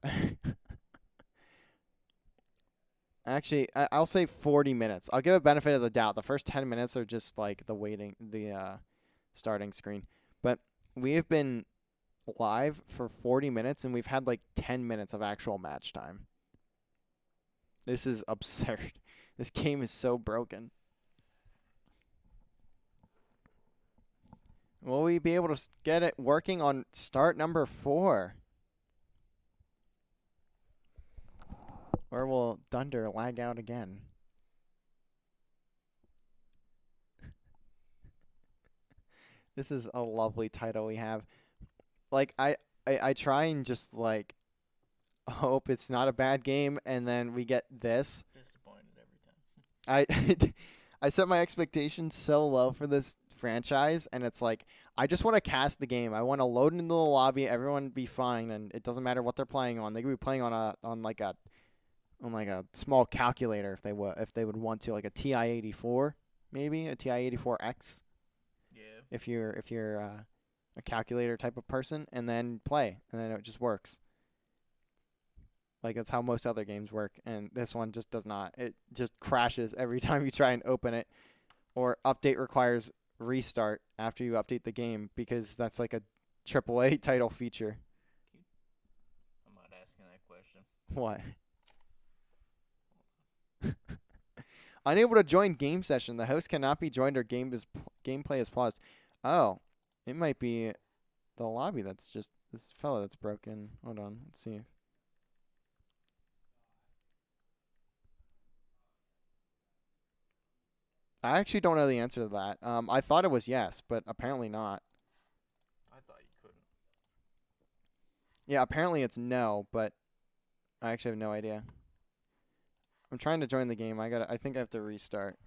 Actually, I'll say 40 minutes. I'll give a benefit of the doubt. The first 10 minutes are just like the starting screen. But we have been live for 40 minutes, and we've had like 10 minutes of actual match time. This is absurd. This game is so broken. Will we be able to get it working on start number 4? Or will Dunder lag out again? This is a lovely title we have. Like, I try and just, like, hope it's not a bad game, and then we get this. Disappointed every time. I set my expectations so low for this franchise, and it's like, I just want to cast the game. I want to load into the lobby, everyone be fine, and it doesn't matter what they're playing on. They could be playing on like a small calculator if they would want to, like a TI-84, maybe a TI-84X. Yeah. If you're a calculator type of person, and then play, and then it just works. Like, that's how most other games work, and this one just does not. It just crashes every time you try and open it, or update requires restart after you update the game, because that's like a AAA title feature. I'm not asking that question. What? Unable to join game session. The host cannot be joined or gameplay is paused. Oh, it might be the lobby that's just this fella that's broken. Hold on, let's see. I actually don't know the answer to that. I thought it was yes, but apparently not. I thought you couldn't. Yeah, apparently it's no, but I actually have no idea. I'm trying to join the game. I think I have to restart.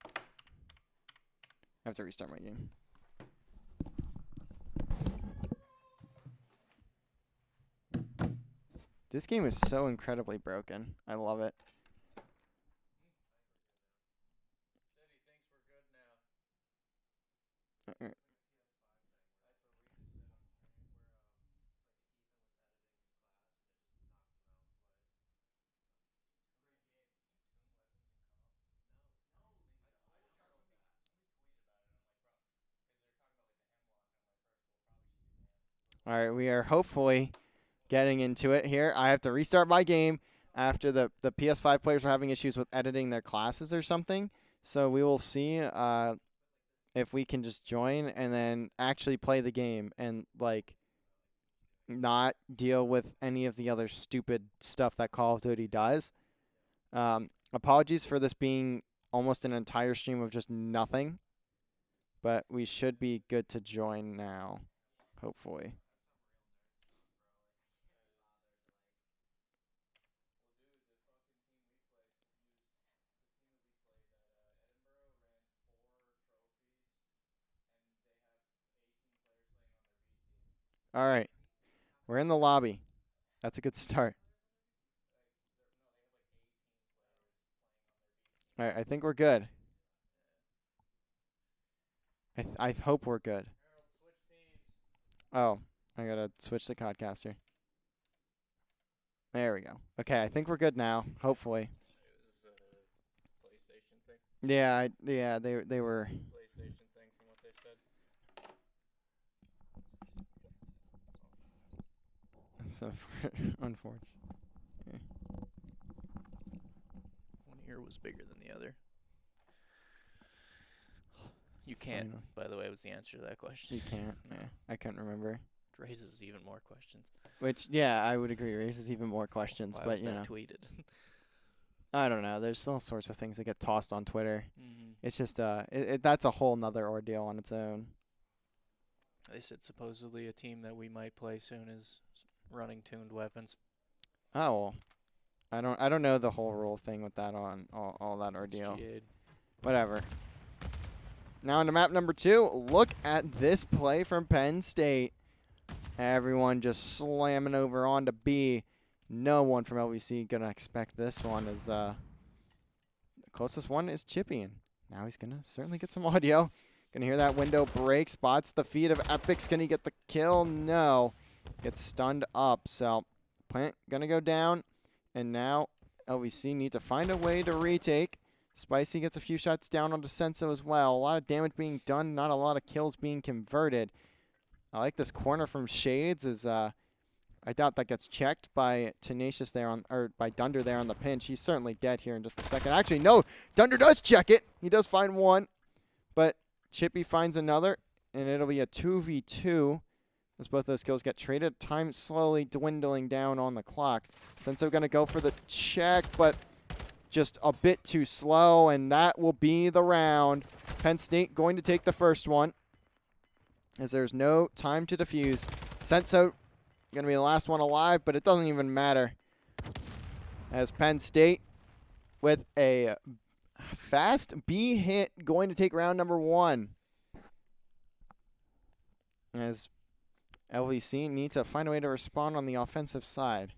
I have to restart my game. This game is so incredibly broken. I love it. All right, we are hopefully getting into it here. I have to restart my game after the PS5 players are having issues with editing their classes or something. So we will see if we can just join and then actually play the game and, like, not deal with any of the other stupid stuff that Call of Duty does. Apologies for this being almost an entire stream of just nothing, but we should be good to join now, hopefully. All right. We're in the lobby. That's a good start. All right, I think we're good. I hope we're good. Oh, I gotta switch the codcaster. There we go. Okay, I think we're good now. Hopefully. It was a PlayStation thing. Yeah, they were. PlayStation thing from what they said. So unfortunate. Yeah. One ear was bigger than the other. You can't, Final. by the way, was the answer to that question. You can't. No. Yeah, I couldn't remember. It raises even more questions. Which, yeah, I would agree, raises even more questions. Why but was you that know, tweeted? I don't know. There's all sorts of things that get tossed on Twitter. Mm-hmm. It's just that's a whole nother ordeal on its own. They said supposedly a team that we might play soon is running tuned weapons. Oh, well, I don't know the whole rule thing with that on all that ordeal. Whatever. Now on to map number 2. Look at this play from Penn State. Everyone just slamming over onto B. No one from LVC gonna expect this one. As the closest one is Chippy, and now he's gonna certainly get some audio. Gonna hear that window break. Spots the feed of Epic's. Can he get the kill? No. Gets stunned up. So Plant gonna go down, and now LVC need to find a way to retake. Spicy gets a few shots down onto Senso as well. A lot of damage being done, not a lot of kills being converted. I like this corner from Shades, as I doubt that gets checked by Tenacious there or by Dunder there on the pinch. He's certainly dead here in just a second. Actually, no, Dunder does check it. He does find one, but Chippy finds another, and it'll be a 2v2 as both those kills get traded. Time slowly dwindling down on the clock. Senso gonna go for the check, but just a bit too slow, and that will be the round. Penn State going to take the first one, as there's no time to defuse. Senso going to be the last one alive, but it doesn't even matter, as Penn State with a fast B hit going to take round number 1, as LVC need to find a way to respond on the offensive side.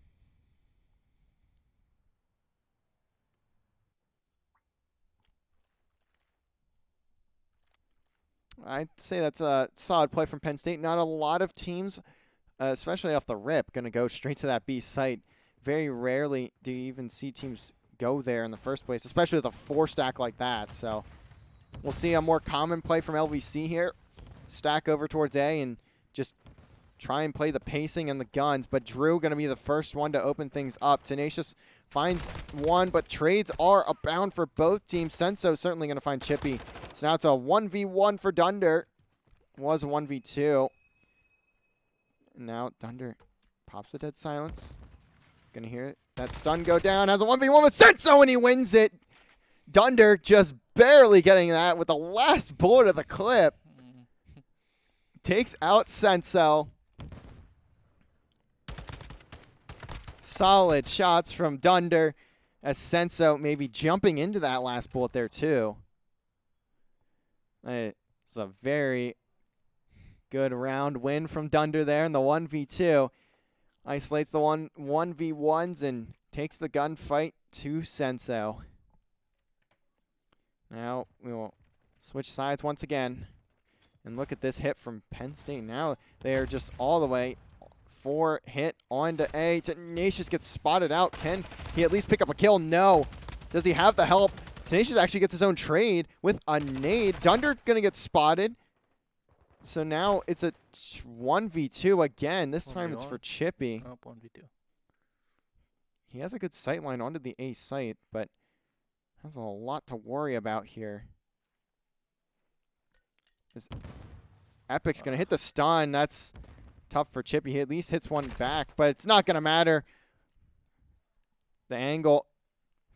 I'd say that's a solid play from Penn State. Not a lot of teams, especially off the rip, going to go straight to that B site. Very rarely do you even see teams go there in the first place, especially with a 4-stack like that. So we'll see a more common play from LVC here. Stack over towards A and just try and play the pacing and the guns. But Drew going to be the first one to open things up. Tenacious finds one, but trades are abound for both teams. Senso certainly going to find Chippy. So now it's a 1v1 for Dunder. Was a 1v2. Now Dunder pops the dead silence. Gonna hear it. That stun go down. Has a 1v1 with Senso, and he wins it. Dunder just barely getting that with the last bullet of the clip. Takes out Senso. Solid shots from Dunder, as Senso maybe jumping into that last bullet there too. It's a very good round win from Dunder there in the 1v2. Isolates the 1v1s and takes the gunfight to Senso. Now we will switch sides once again. And look at this hit from Penn State. Now they are just all the way 4 hit onto A. Tenacious gets spotted out. Can he at least pick up a kill? No. Does he have the help? Tenacious actually gets his own trade with a nade. Dunder going to get spotted. So now it's a 1v2 again. This time it's for Chippy. Oh, 1v2. He has a good sight line onto the A site, but has a lot to worry about here. This Epic's going to hit the stun. That's tough for Chippy. He at least hits one back, but it's not going to matter. The angle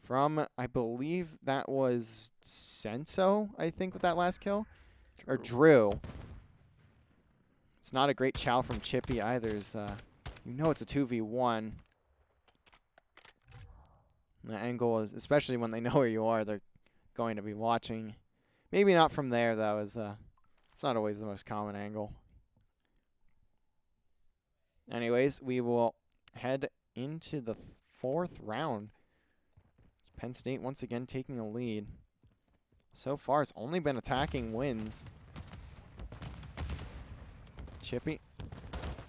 from, I believe that was Senso, I think, with that last kill. Or Drew. It's not a great chow from Chippy either. You know it's a 2v1. The angle is, especially when they know where you are, they're going to be watching. Maybe not from there, though, as it's not always the most common angle. Anyways, we will head into the 4th round. It's Penn State once again taking a lead. So far, it's only been attacking wins. Chippy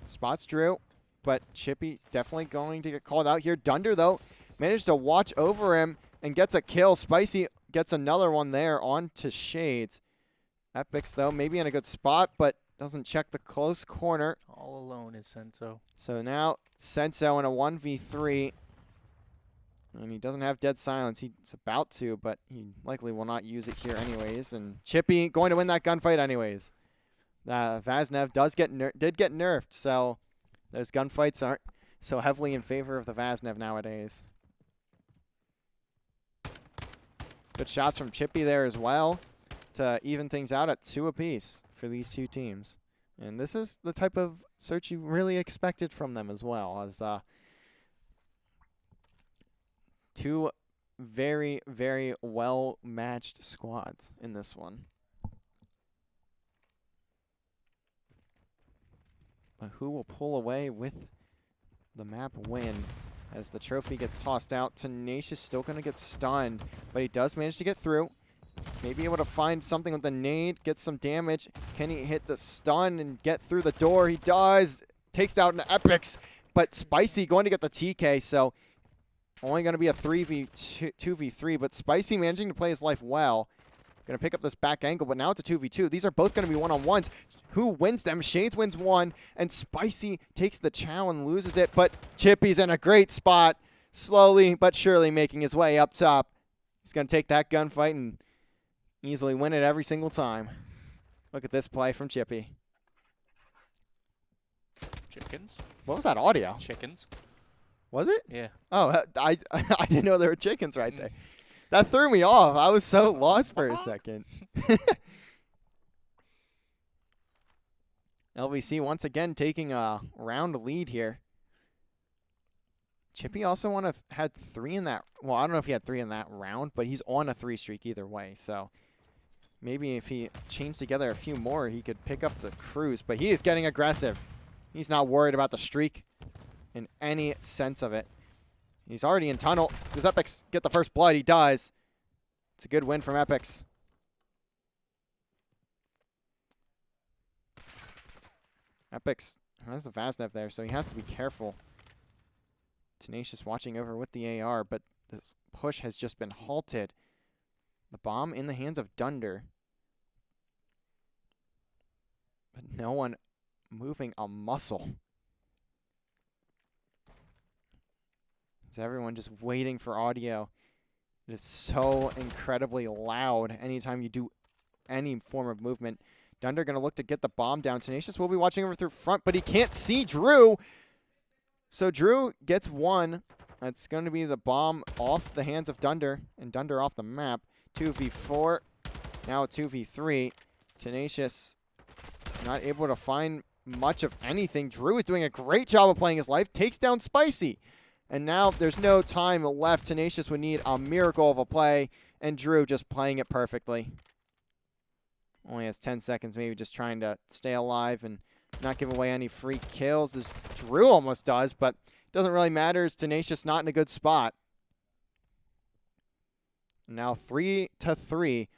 spots Drew, but Chippy definitely going to get called out here. Dunder, though, managed to watch over him and gets a kill. Spicy gets another one there onto Shades. Epics, though, maybe in a good spot, but doesn't check the close corner. All alone is Senso. So now Senso in a 1v3. And he doesn't have dead silence. He's about to, but he likely will not use it here anyways. And Chippy going to win that gunfight anyways. Vaznev did get nerfed, so those gunfights aren't so heavily in favor of the Vaznev nowadays. Good shots from Chippy there as well to even things out at 2 apiece for these two teams. And this is the type of search you really expected from them as well, as two very, very well-matched squads in this one. But who will pull away with the map win as the trophy gets tossed out? Tenacious still going to get stunned, but he does manage to get through. Maybe able to find something with the nade, get some damage. Can he hit the stun and get through the door? He does. Takes out an Epics, but Spicy going to get the TK, so only going to be a 2v3, but Spicy managing to play his life well. Going to pick up this back angle, but now it's a 2v2. These are both going to be one-on-ones. Who wins them? Shades wins one, and Spicy takes the chow and loses it, but Chippy's in a great spot, slowly but surely making his way up top. He's going to take that gunfight and easily win it every single time. Look at this play from Chippy. Chickens? What was that audio? Chickens. Was it? Yeah. Oh, I didn't know there were chickens right there. That threw me off. I was so lost for a second. LVC once again taking a round lead here. Chippy also had 3 in that. Well, I don't know if he had 3 in that round, but he's on a 3 streak either way. So maybe if he chains together a few more, he could pick up the cruise. But he is getting aggressive. He's not worried about the streak in any sense of it. He's already in tunnel. Does Epics get the first blood? He does. It's a good win from Epics. Epics has the Vaznev there, so he has to be careful. Tenacious watching over with the AR, but this push has just been halted. The bomb in the hands of Dunder. But no one moving a muscle. Is everyone just waiting for audio? It is so incredibly loud anytime you do any form of movement. Dunder going to look to get the bomb down. Tenacious will be watching over through front, but he can't see Drew. So Drew gets one. That's going to be the bomb off the hands of Dunder, and Dunder off the map. 2v4, now a 2v3. Tenacious not able to find much of anything. Drew is doing a great job of playing his life. Takes down Spicy. And now there's no time left. Tenacious would need a miracle of a play, and Drew just playing it perfectly. Only has 10 seconds, maybe just trying to stay alive and not give away any free kills, as Drew almost does, but it doesn't really matter as Tenacious not in a good spot. Now 3-3.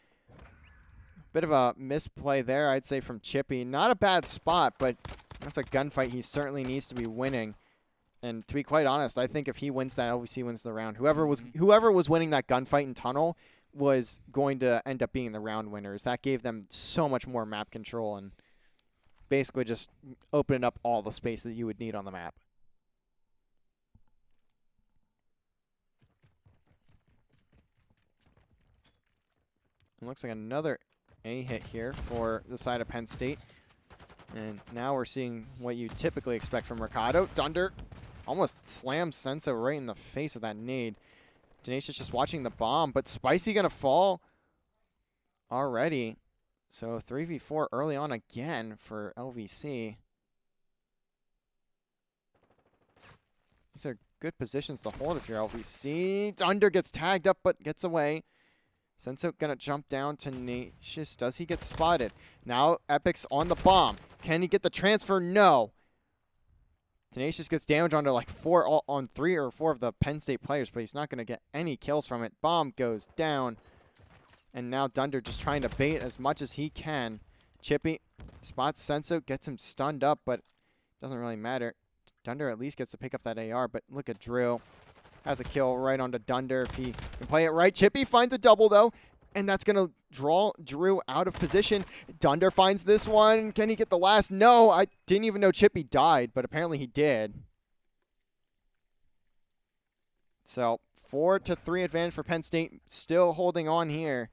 Bit of a misplay there, I'd say, from Chippy. Not a bad spot, but that's a gunfight he certainly needs to be winning. And to be quite honest, I think if he wins that, LVC wins the round. Whoever was winning that gunfight in tunnel was going to end up being the round winners. That gave them so much more map control and basically just opened up all the space that you would need on the map. It looks like another A hit here for the side of Penn State. And now we're seeing what you typically expect from Ricardo. Dunder almost slams Senso right in the face of that nade. Tenacious just watching the bomb, but Spicy going to fall already. So 3v4 early on again for LVC. These are good positions to hold if you're LVC. Dunder gets tagged up but gets away. Senso going to jump down. Tenacious, does he get spotted? Now Epic's on the bomb. Can he get the transfer? No. Tenacious gets damage onto like 3 or 4 of the Penn State players, but he's not going to get any kills from it. Bomb goes down. And now Dunder just trying to bait as much as he can. Chippy spots Senso, gets him stunned up, but doesn't really matter. Dunder at least gets to pick up that AR, but look at Drew. Has a kill right onto Dunder if he can play it right. Chippy finds a double, though, and that's going to draw Drew out of position. Dunder finds this one. Can he get the last? No, I didn't even know Chippy died, but apparently he did. So 4-3 advantage for Penn State, still holding on here.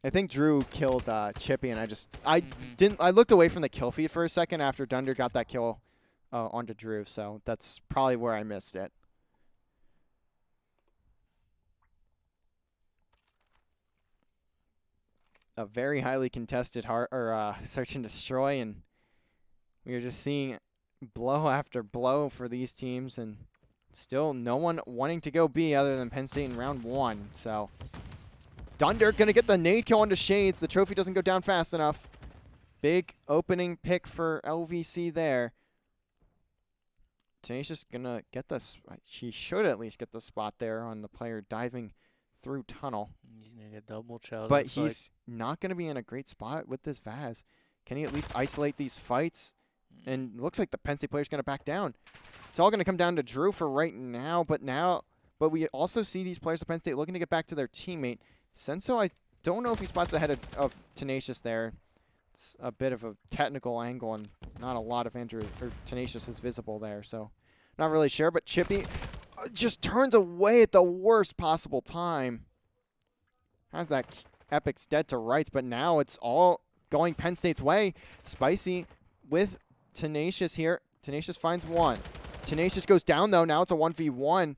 I think Drew killed Chippy, and I looked away from the kill feed for a second after Dunder got that kill onto Drew, so that's probably where I missed it. a very highly contested search and destroy, and we are just seeing blow after blow for these teams, and still no one wanting to go B other than Penn State in round 1. So Dunder going to get the nade kill onto Shades. The trophy doesn't go down fast enough. Big opening pick for LVC there. Tenacious going to get this. She should at least get the spot there on the player diving through tunnel. He's going to get double challenge. But he's not going to be in a great spot with this Vaz. Can he at least isolate these fights? And looks like the Penn State player's going to back down. It's all going to come down to Drew for right now. But we also see these players of Penn State looking to get back to their teammate. Senso, I don't know if he spots ahead of Tenacious there. It's a bit of a technical angle, and not a lot of Tenacious is visible there. So not really sure. But Chippy just turns away at the worst possible time. Has that Epic's dead to rights, but now it's all going Penn State's way. Spicy with Tenacious here. Tenacious finds one. Tenacious goes down, though. Now it's a 1v1.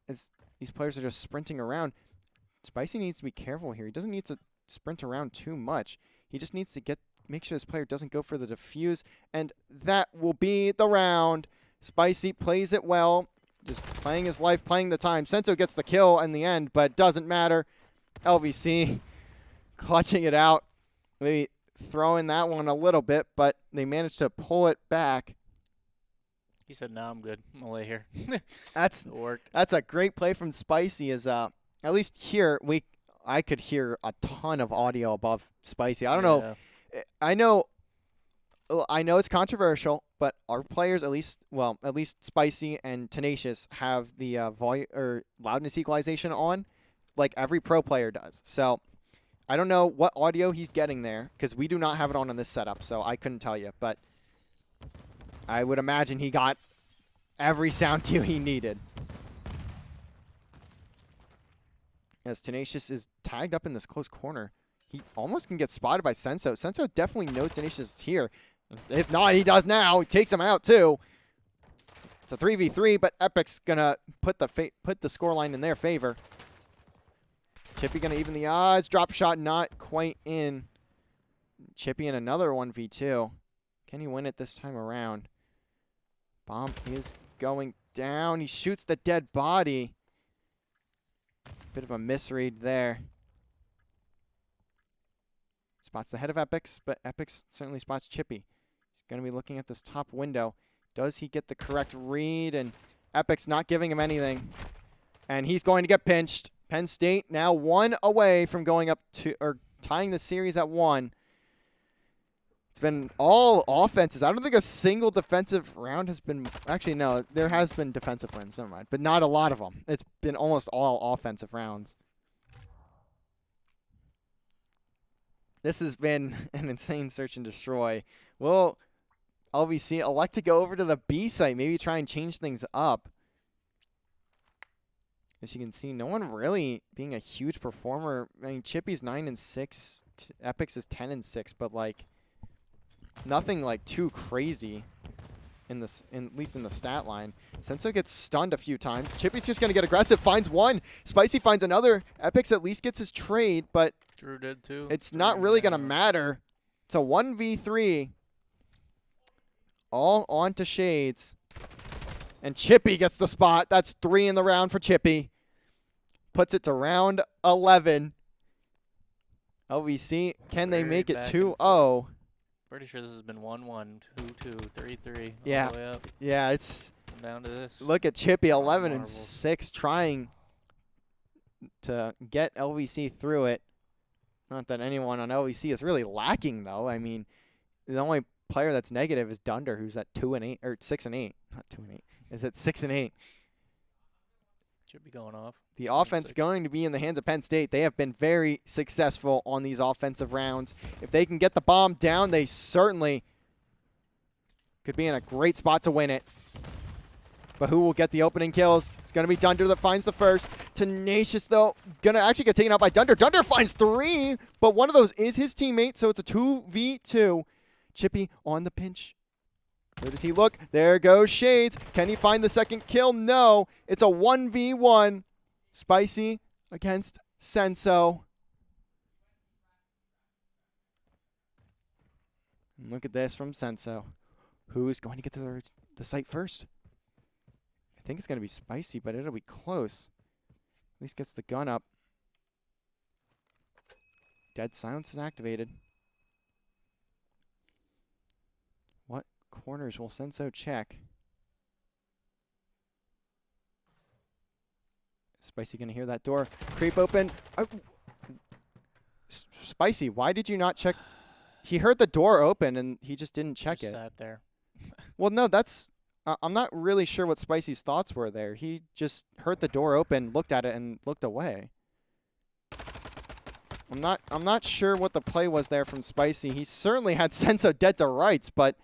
As these players are just sprinting around. Spicy needs to be careful here. He doesn't need to sprint around too much. He just needs to make sure this player doesn't go for the defuse. And that will be the round. Spicy plays it well. Just playing his life, playing the time. Senso gets the kill in the end, but doesn't matter. LVC clutching it out. Maybe throwing that one a little bit, but they managed to pull it back. He said, "No, I'm good. I'm gonna lay here." That's a great play from Spicy. At least here I could hear a ton of audio above Spicy. I don't know. I know it's controversial, but our players, at least Spicy and Tenacious, have the volume or loudness equalization on, like every pro player does. So I don't know what audio he's getting there because we do not have it on this setup, so I couldn't tell you. But I would imagine he got every sound cue he needed. As Tenacious is tagged up in this close corner, he almost can get spotted by Senso. Senso definitely knows Tenacious is here. If not, he does now. He takes him out too. It's a 3v3, but Epic's gonna put the scoreline in their favor. Chippy gonna even the odds. Drop shot not quite in. Chippy in another 1v2. Can he win it this time around? Bomb is going down. He shoots the dead body. Bit of a misread there. Spots the head of Epix, but Epix certainly spots Chippy. He's going to be looking at this top window. Does he get the correct read? And Epix not giving him anything. And he's going to get pinched. Penn State now 1 away from going up to, or tying the series at 1. It's been all offenses. I don't think a single defensive round has been, actually no, there has been defensive wins, never mind, but not a lot of them. It's been almost all offensive rounds. This has been an insane search and destroy. Will LVC elect to go over to the B site, maybe try and change things up? As you can see, no one really being a huge performer. I mean, Chippy's 9-6, Epix is 10-6, but like nothing like too crazy in this, at least in the stat line. Senso gets stunned a few times. Chippy's just gonna get aggressive, finds one. Spicy finds another. Epix at least gets his trade, but Drew did too. It's not really gonna matter. It's a 1v3. All on to Shades. And Chippy gets the spot. That's 3 in the round for Chippy. Puts it to round 11. LVC, can they make it 2-0? Pretty sure this has been 1-1, 2-2, 3-3. Yeah. All the way up. Yeah, it's Come down to this. look at Chippy, 11-6, trying to get LVC through it. Not that anyone on LVC is really lacking, though. I mean, the only player that's negative is Dunder, who's at 2-8 or 6-8. Not 2-8. Is at 6-8. Should be going off. The offense going to be in the hands of Penn State. They have been very successful on these offensive rounds. If they can get the bomb down, they certainly could be in a great spot to win it. But who will get the opening kills? It's going to be Dunder that finds the first. Tenacious, though, going to actually get taken out by Dunder. Dunder finds 3, but one of those is his teammate, so it's a 2v2. Chippy on the pinch. Where does he look? There goes Shades. Can he find the second kill? No. It's a 1v1. Spicy against Senso. And look at this from Senso. Who's going to get to the site first? I think it's going to be Spicy, but it'll be close. At least gets the gun up. Dead silence is activated. What corners will Senso check? Spicy going to hear that door creep open. Oh. Spicy, why did you not check? He heard the door open and he just didn't check it. Sat there. Well, no, that's. I'm not really sure what Spicy's thoughts were there. He just heard the door open, looked at it, and looked away. I'm not sure what the play was there from Spicy. He certainly had Senso dead to rights, but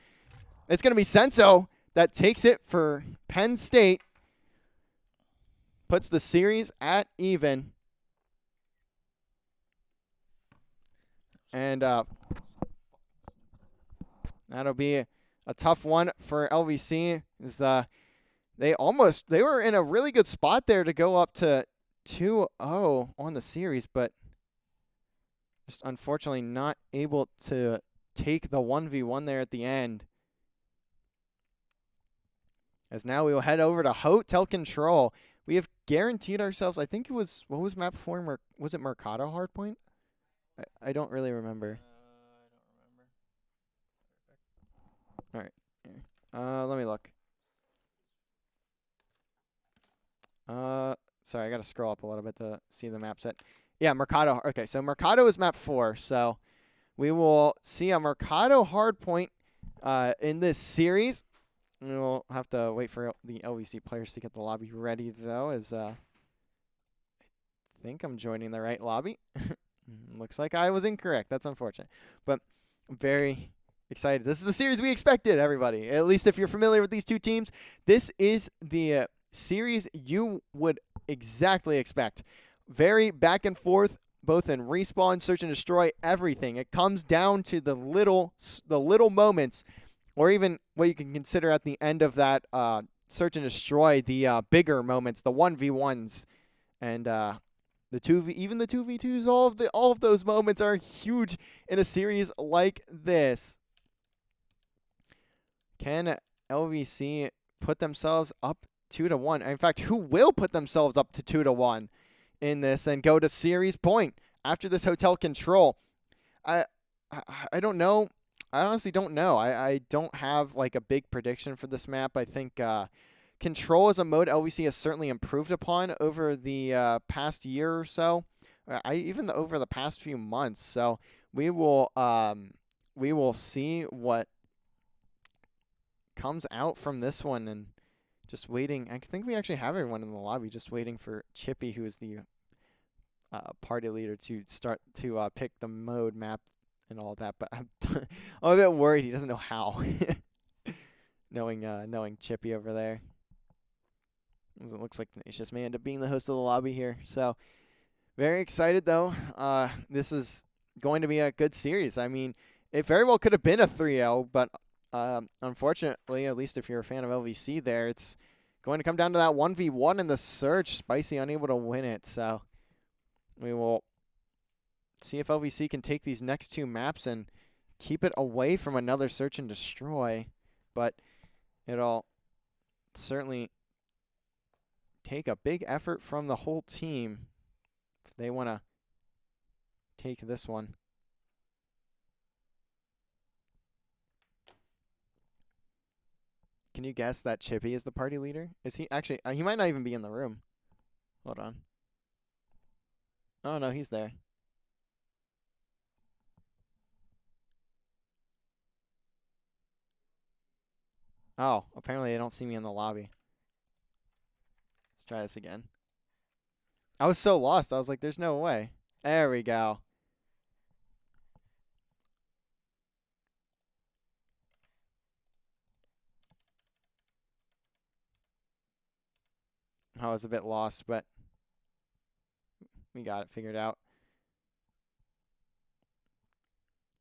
it's going to be Senso that takes it for Penn State. Puts the series at even. And that'll be a tough one for LVC. Is they were in a really good spot there to go up to 2-0 on the series, but just unfortunately not able to take the 1v1 there at the end. As now we will head over to Hotel Control. We have guaranteed ourselves, I think it was, what was map 4? Was it Mercado Hardpoint? I don't really remember. All right. Let me look. Sorry, I got to scroll up a little bit to see the map set. Yeah, Mercado. Okay, so Mercado is map 4. So we will see a Mercado Hardpoint in this series. We will have to wait for the LVC players to get the lobby ready, though, as I think I'm joining the right lobby. Looks like I was incorrect. That's unfortunate. But I'm very excited. This is the series we expected, everybody. At least if you're familiar with these two teams, this is the series you would exactly expect. Very back and forth, both in respawn, search and destroy, everything. It comes down to the little moments, or even what you can consider at the end of that search and destroy, the bigger moments, the 1v1s, and the 2v, even the 2v2s. All of those moments are huge in a series like this. Can LVC put themselves up 2-1? In fact, who will put themselves up to 2-1 in this and go to series point after this Hotel Control? I don't know. I honestly don't know. I don't have like a big prediction for this map. I think Control as a mode LVC has certainly improved upon over the past year or so. Even over the past few months. So we will see what comes out from this one, and just waiting. I think we actually have everyone in the lobby, just waiting for Chippy, who is the party leader, to start to pick the mode map and all that. But I'm a bit worried he doesn't know how. knowing Chippy over there. It looks like Tenacious may end up being the host of the lobby here. So very excited, though. This is going to be a good series. I mean, it very well could have been a 3-0, but unfortunately, at least if you're a fan of LVC there, it's going to come down to that 1v1 in the search. Spicy unable to win it. So we will see if LVC can take these next two maps and keep it away from another search and destroy. But it'll certainly take a big effort from the whole team if they want to take this one. Can you guess that Chippy is the party leader? Is he actually? He might not even be in the room. Hold on. Oh, no, he's there. Oh, apparently they don't see me in the lobby. Let's try this again. I was so lost. I was like, there's no way. There we go. I was a bit lost, but we got it figured out.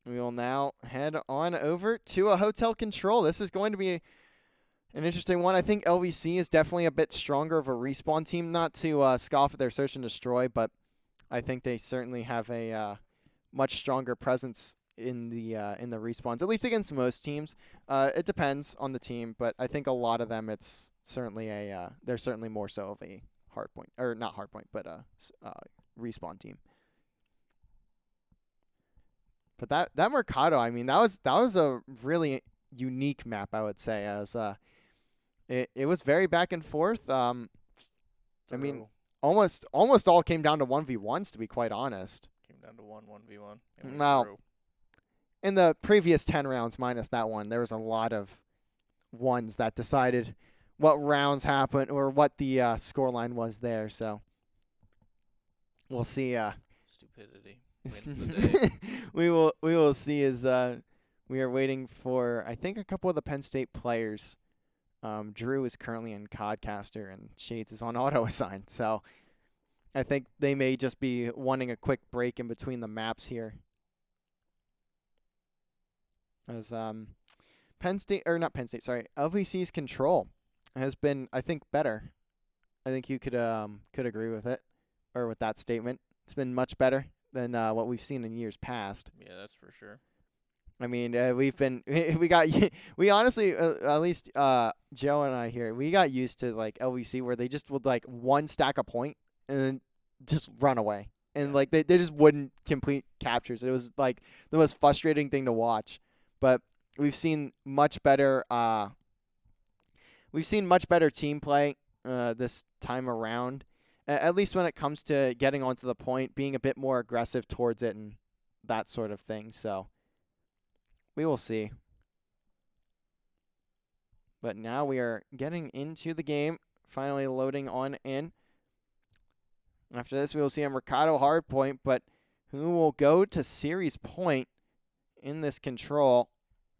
We will now head on over to a Hotel Control. This is going to be an interesting one. I think LVC is definitely a bit stronger of a respawn team. Not to scoff at their search and destroy, but I think they certainly have a much stronger presence in the respawns, at least against most teams. It depends on the team, but I think a lot of them it's certainly they're certainly more so of a hardpoint, or not hardpoint, but respawn team. But that Mercado, I mean, that was a really unique map, I would say, as it was very back and forth. I mean, almost all came down to 1v1s, to be quite honest. Came down to 1v1. Well, in the previous 10 rounds, minus that one, there was a lot of ones that decided what rounds happened or what the scoreline was there. So we'll see. Stupidity wins the day. we will see as we are waiting for, I think, a couple of the Penn State players. Drew is currently in Codcaster and Shades is on auto assign. So I think they may just be wanting a quick break in between the maps here. As LVC's control has been, I think, better. I think you could agree with it, or with that statement. It's been much better than what we've seen in years past. Yeah, that's for sure. I mean, we honestly, at least Joe and I here, we got used to like LVC where they just would like one stack a point and then just run away. And like they just wouldn't complete captures. It was like the most frustrating thing to watch. But we've seen much better team play this time around. At least when it comes to getting onto the point, being a bit more aggressive towards it and that sort of thing. So we will see. But now we are getting into the game, finally loading on in. After this, we will see a Mercado hardpoint, but who will go to series point in this control,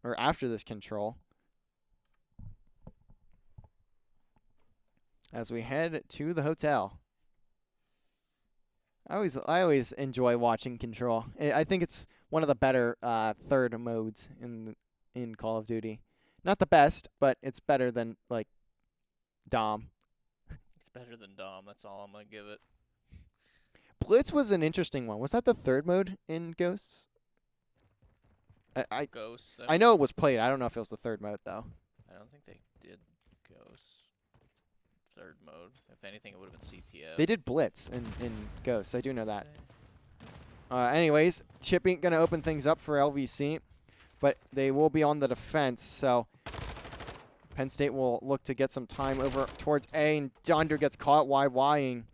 or after this control, as we head to the hotel. I always enjoy watching control. I think it's one of the better third modes in Call of Duty. Not the best, but it's better than like Dom. It's better than Dom. That's all I'm gonna give it. Blitz was an interesting one. Was that the third mode in Ghosts? Ghosts. I know it was played. I don't know if it was the third mode though. I don't think they did Ghosts third mode. If anything, it would have been CTF. They did Blitz in Ghosts. I do know that. Anyways, Chippy gonna open things up for LVC, but they will be on the defense. So Penn State will look to get some time over towards A, and Dunder gets caught YYing.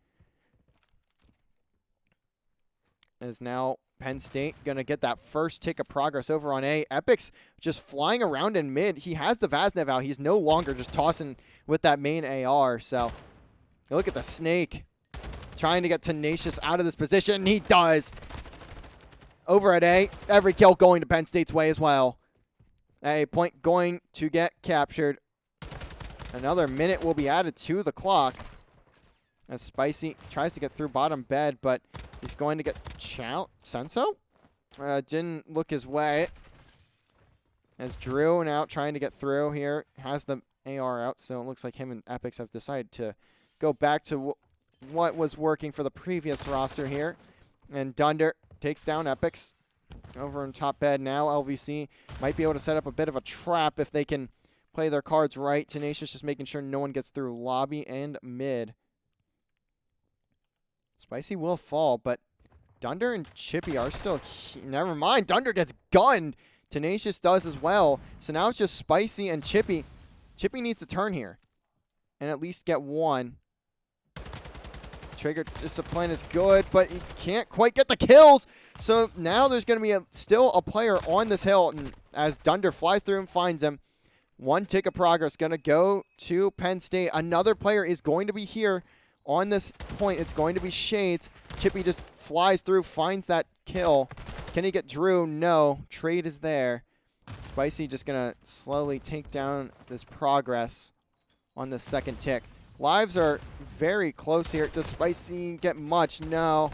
As now Penn State going to get that first tick of progress over on A. Epic's just flying around in mid. He has the Vaznev out. He's no longer just tossing with that main AR. So look at the Snake trying to get Tenacious out of this position. He does. Over at A. Every kill going to Penn State's way as well. A point going to get captured. Another minute will be added to the clock as Spicy tries to get through bottom bed, but he's going to get Senso? Didn't look his way. As Drew now trying to get through here. Has the AR out, so it looks like him and Epics have decided to go back to what was working for the previous roster here. And Dunder takes down Epics. Over in top bed now, LVC might be able to set up a bit of a trap if they can play their cards right. Tenacious just making sure no one gets through lobby and mid. Spicy will fall, but Dunder and Chippy are still never mind. Dunder gets gunned. Tenacious does as well. So now it's just Spicy and Chippy. Chippy needs to turn here and at least get one. Trigger discipline is good, but he can't quite get the kills. So now there's going to be still a player on this hill, and as Dunder flies through and finds him, one tick of progress going to go to Penn State. Another player is going to be here on this point. It's going to be Shades. Chippy just flies through, finds that kill. Can he get Drew? No. Trade is there. Spicy just going to slowly take down this progress on the second tick. Lives are very close here. Does Spicy get much? No.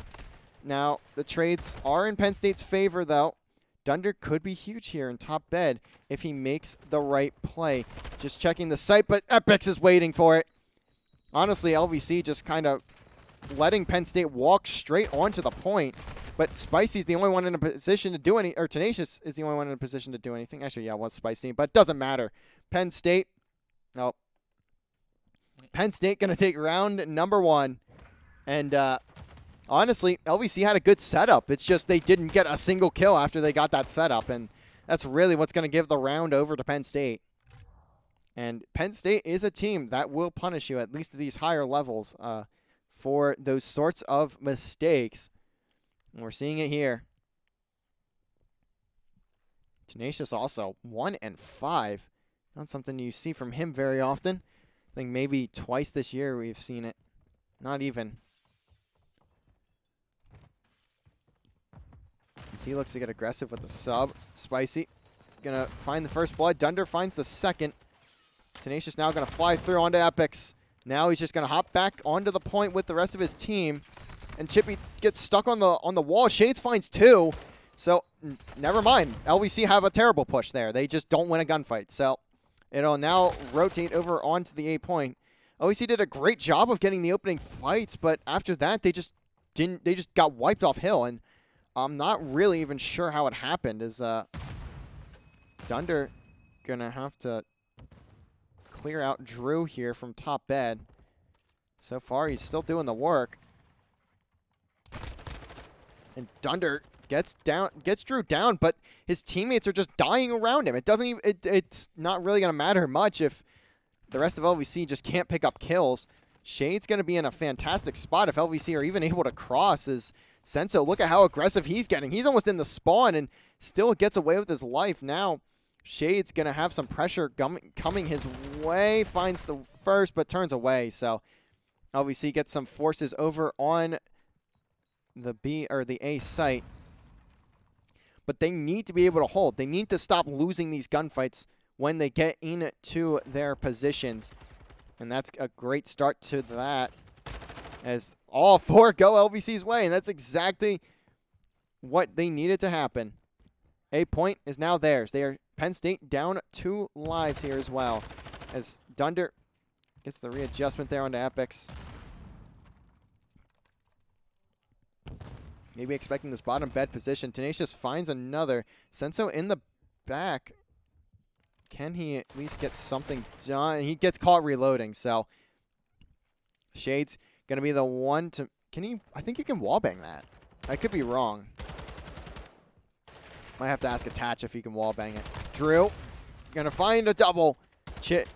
Now, the trades are in Penn State's favor, though. Dunder could be huge here in top bed if he makes the right play. Just checking the site, but Epix is waiting for it. Honestly, LVC just kind of letting Penn State walk straight onto the point. But Spicy's the only one in a position to do or Tenacious is the only one in a position to do anything. Actually, yeah, it was Spicy, but it doesn't matter. Penn State, nope. Penn State going to take round number 1. And honestly, LVC had a good setup. It's just they didn't get a single kill after they got that setup. And that's really what's going to give the round over to Penn State. And Penn State is a team that will punish you, at least at these higher levels, for those sorts of mistakes. And we're seeing it here. Tenacious also 1 and 5. Not something you see from him very often. I think maybe twice this year we've seen it. Not even. He looks to get aggressive with the sub. Spicy gonna find the first blood. Dunder finds the second. Tenacious now gonna fly through onto Epics. Now he's just gonna hop back onto the point with the rest of his team. And Chippy gets stuck on the wall. Shades finds 2. So, never mind. LVC have a terrible push there. They just don't win a gunfight. So, it'll now rotate over onto the A point. LVC did a great job of getting the opening fights, but after that, they just got wiped off hill. And I'm not really even sure how it happened. Is Dunder gonna have to clear out Drew here from top bed. So far, he's still doing the work. And Dunder gets Drew down, but his teammates are just dying around him. It doesn't even, it's not really gonna matter much if the rest of LVC just can't pick up kills. Shade's gonna be in a fantastic spot if LVC are even able to cross. As Senso, look at how aggressive he's getting. He's almost in the spawn and still gets away with his life. Now Shade's gonna have some pressure coming his way. Finds the first, but turns away. So LVC gets some forces over on the B or the A site, but they need to be able to hold. They need to stop losing these gunfights when they get into their positions, and that's a great start to that. As all 4 go LVC's way, and that's exactly what they needed to happen. A point is now theirs. They are Penn State down 2 lives here as well, as Dunder gets the readjustment there onto Epics. Maybe expecting this bottom bed position. Tenacious finds another. Senso in the back. Can he at least get something done? He gets caught reloading, so Shade's going to be the one to... Can he... I think you can wallbang that. I could be wrong. Might have to ask Attach if he can wallbang it. Drew going to find a double.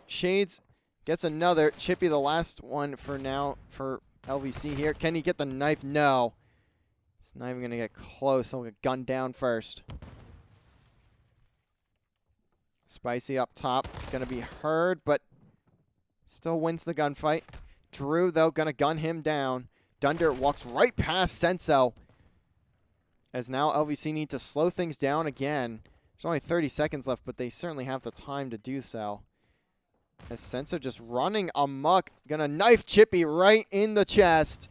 Shades gets another. Chippy the last one for now for LVC here. Can he get the knife? No. Not even going to get close. He'll get gunned down first. Spicy up top. Going to be heard, but still wins the gunfight. Drew, though, going to gun him down. Dunder walks right past Senso. As now LVC need to slow things down again. There's only 30 seconds left, but they certainly have the time to do so. As Senso just running amok. Going to knife Chippy right in the chest.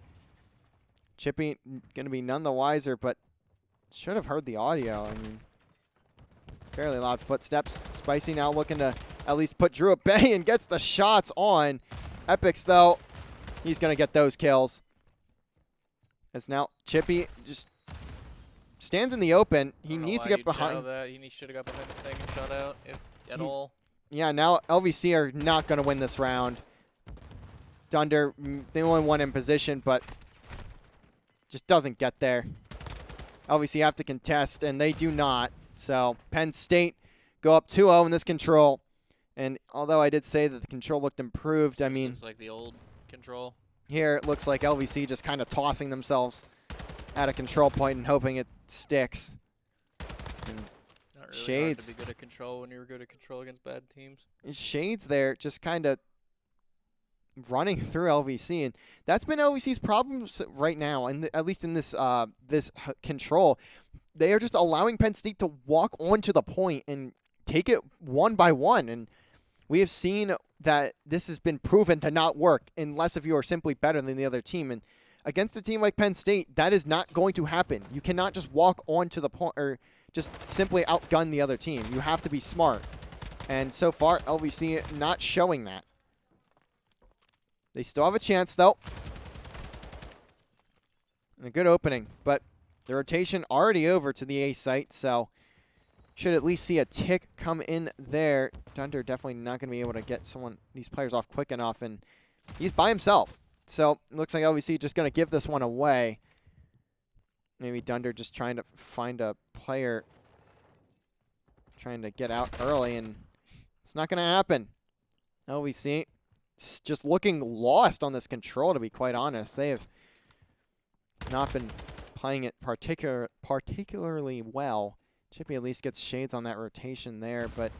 Chippy going to be none the wiser, but should have heard the audio. I mean, fairly loud footsteps. Spicy now looking to at least put Drew at bay and gets the shots on. Epics, though, he's going to get those kills. As now Chippy just stands in the open. He needs to get behind. That. He should have got behind the thing and shot out if at all. Yeah, now LVC are not going to win this round. Dunder, the only one in position, but just doesn't get there. LVC have to contest, and they do not. So Penn State go up 2-0 in this control. And although I did say that the control looked improved, I mean, looks like the old control. Here it looks like LVC just kind of tossing themselves at a control point and hoping it sticks. And not really Shades hard to be good at control when you're good at control against bad teams. Shades there just kind of running through LVC, and that's been LVC's problems right now, and at least in this control. They are just allowing Penn State to walk onto the point and take it one by one, and we have seen that this has been proven to not work unless if you are simply better than the other team. And against a team like Penn State, that is not going to happen. You cannot just walk onto the point or just simply outgun the other team. You have to be smart. And so far, LVC not showing that. They still have a chance, though. And a good opening, but the rotation already over to the A site, so should at least see a tick come in there. Dunder definitely not going to be able to get these players off quick enough, and he's by himself. So it looks like LVC just going to give this one away. Maybe Dunder just trying to find a player, trying to get out early, and it's not going to happen. LVC just looking lost on this control, to be quite honest. They have not been playing it particularly well. Chippy at least gets shades on that rotation there, but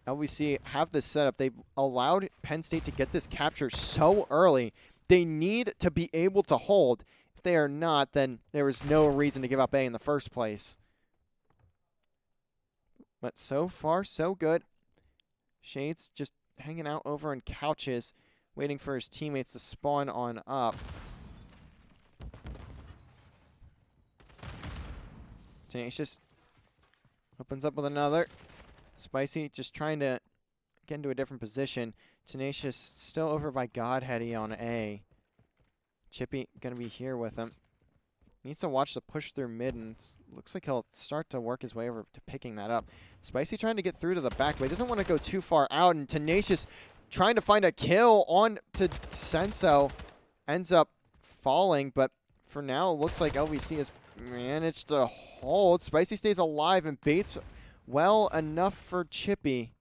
LVC have this setup. They've allowed Penn State to get this capture so early. They need to be able to hold. If they are not, then there is no reason to give up A in the first place. But so far, so good. Shades just hanging out over in couches, waiting for his teammates to spawn on up. Tenacious opens up with another. Spicy just trying to get into a different position. Tenacious still over by Godheady on A. Chippy going to be here with him. Needs to watch the push through mid, and looks like he'll start to work his way over to picking that up. Spicy trying to get through to the back, but he doesn't want to go too far out, and Tenacious trying to find a kill on to Senso. Ends up falling, but for now, it looks like LVC has managed to hold. Spicy stays alive and baits well enough for Chippy.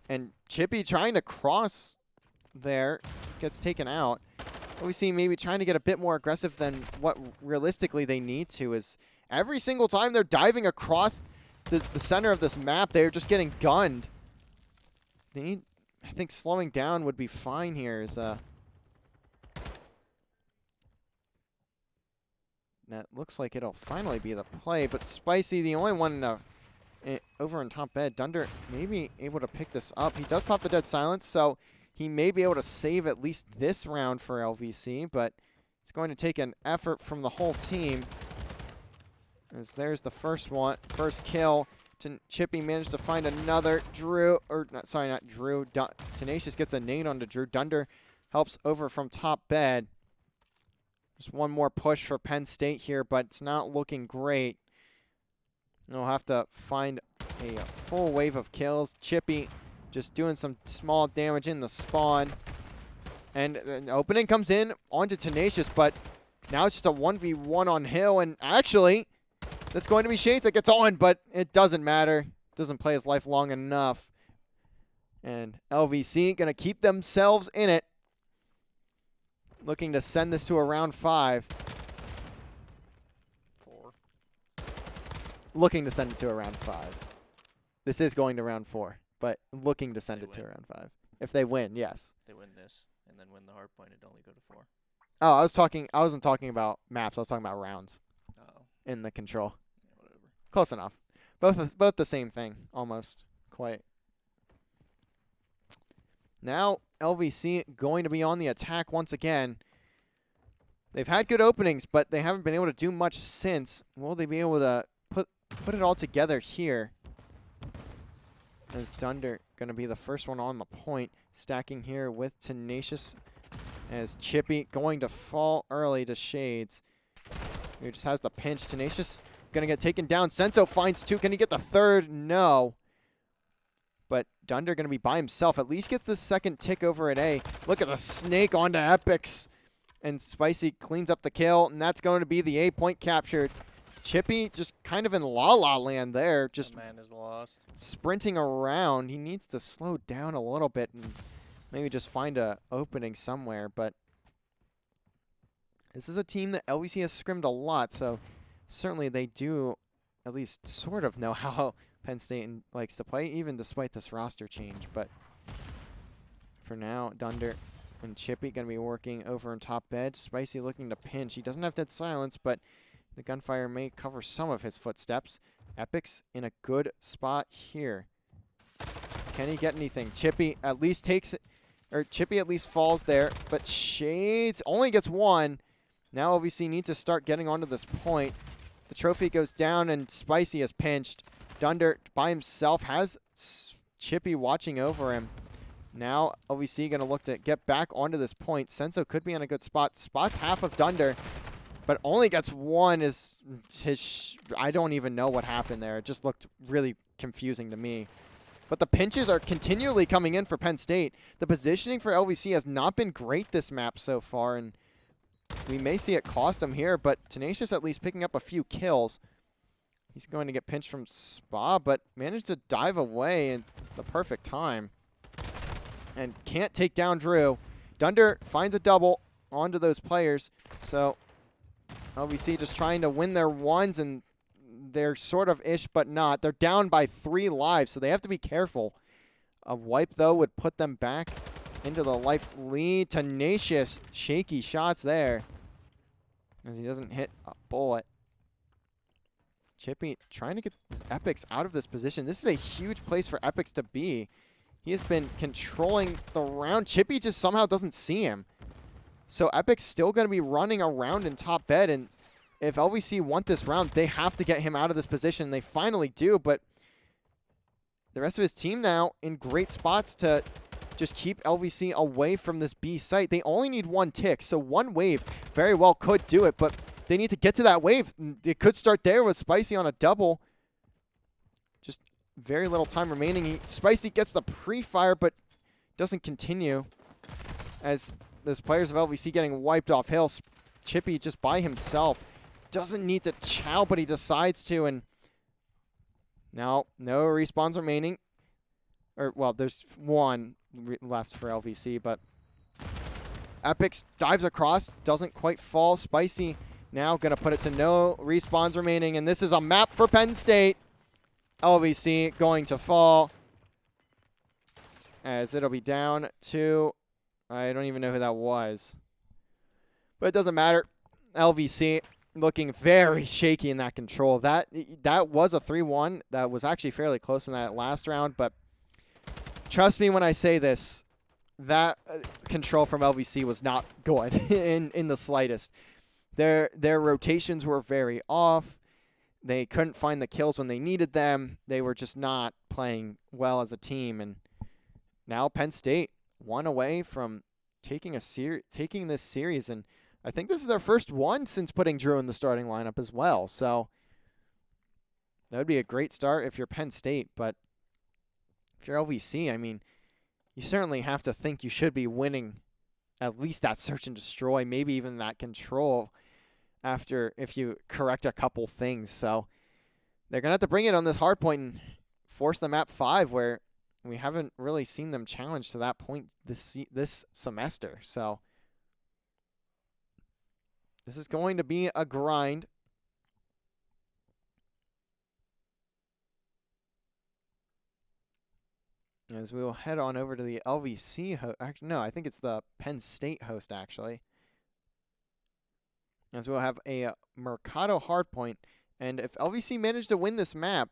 And Chippy trying to cross there, gets taken out. We see maybe trying to get a bit more aggressive than what realistically they need to, is every single time they're diving across the center of this map, they're just getting gunned. They need, I think slowing down would be fine here. That looks like it'll finally be the play, but Spicy, the only one over in top bed. Dunder may be able to pick this up. He does pop the dead silence, so he may be able to save at least this round for LVC, but it's going to take an effort from the whole team. As there's the first kill. Chippy managed to find another. Not Drew. Tenacious gets a nade onto Drew. Dunder helps over from top bed. Just one more push for Penn State here, but it's not looking great. They'll have to find a full wave of kills. Chippy just doing some small damage in the spawn. And the opening comes in onto Tenacious, but now it's just a 1v1 on Hill. And actually, that's going to be Shades that gets on, but it doesn't matter. Doesn't play his life long enough. And LVC going to keep themselves in it. Looking to send this to a round 5. 4. Looking to send it to a round 5. This is going to round 4, but looking to send it to round 5. If they win, yes. They win this and then win the hard point, it'd only go to 4. Oh, I wasn't talking about maps. I was talking about rounds. Oh. In the control. Yeah, whatever. Close enough. Both the same thing, almost. Quite. Now, LVC going to be on the attack once again. They've had good openings, but they haven't been able to do much since. Will they be able to put it all together here? As Dunder going to be the first one on the point. Stacking here with Tenacious. As Chippy going to fall early to Shades. He just has the pinch. Tenacious going to get taken down. Senso finds 2. Can he get the third? No. But Dunder going to be by himself. At least gets the second tick over at A. Look at the snake onto Epics. And Spicy cleans up the kill. And that's going to be the A point captured. Chippy just kind of in la-la land there. Just the man is lost. Sprinting around. He needs to slow down a little bit and maybe just find a opening somewhere. But this is a team that LVC has scrimmed a lot. So certainly they do at least sort of know how Penn State likes to play, even despite this roster change. But for now, Dunder and Chippy going to be working over in top bed. Spicy looking to pinch. He doesn't have dead silence, but the gunfire may cover some of his footsteps. Epics in a good spot here. Can he get anything? Chippy at least takes it, or Chippy at least falls there, but Shades only gets 1. Now LVC need to start getting onto this point. The trophy goes down and Spicy is pinched. Dunder by himself has Chippy watching over him. Now LVC going to look to get back onto this point. Senso could be in a good spot. Spots half of Dunder. but only gets one. I don't even know what happened there. It just looked really confusing to me. But the pinches are continually coming in for Penn State. The positioning for LVC has not been great this map so far, and we may see it cost them here, but Tenacious at least picking up a few kills. He's going to get pinched from Spa, but managed to dive away in the perfect time. And can't take down Drew. Dunder finds a double onto those players. So LVC just trying to win their ones, and they're sort of ish, but not. They're down by 3 lives, so they have to be careful. A wipe, though, would put them back into the life lead. Tenacious, shaky shots there, as he doesn't hit a bullet. Chippy trying to get Epics out of this position. This is a huge place for Epics to be. He has been controlling the round. Chippy just somehow doesn't see him. So Epic's still going to be running around in top bed, and if LVC want this round, they have to get him out of this position. They finally do, but the rest of his team now in great spots to just keep LVC away from this B site. They only need 1 tick, so 1 wave very well could do it, but they need to get to that wave. It could start there with Spicy on a double. Just very little time remaining. Spicy gets the pre-fire, but doesn't continue, as those players of LVC getting wiped off hill. Chippy just by himself. Doesn't need to chow, but he decides to, and now no respawns remaining. Or, well, there's 1 left for LVC, but Epix dives across, doesn't quite fall. Spicy now going to put it to no respawns remaining, and this is a map for Penn State. LVC going to fall, as it'll be down to, I don't even know who that was, but it doesn't matter. LVC looking very shaky in that control. That was a 3-1. That was actually fairly close in that last round, but trust me when I say this, that control from LVC was not good in the slightest. Their rotations were very off. They couldn't find the kills when they needed them. They were just not playing well as a team, and now Penn State 1 away from taking this series, and I think this is their first one since putting Drew in the starting lineup as well. So that would be a great start if you're Penn State, but if you're LVC, I mean, you certainly have to think you should be winning at least that search and destroy, maybe even that control after if you correct a couple things. So they're going to have to bring it on this hard point and force the map 5, where we haven't really seen them challenge to that point this semester. So this is going to be a grind. As we will head on over to the LVC host. No, I think it's the Penn State host, actually. As we'll have a Mercado hardpoint. And if LVC managed to win this map,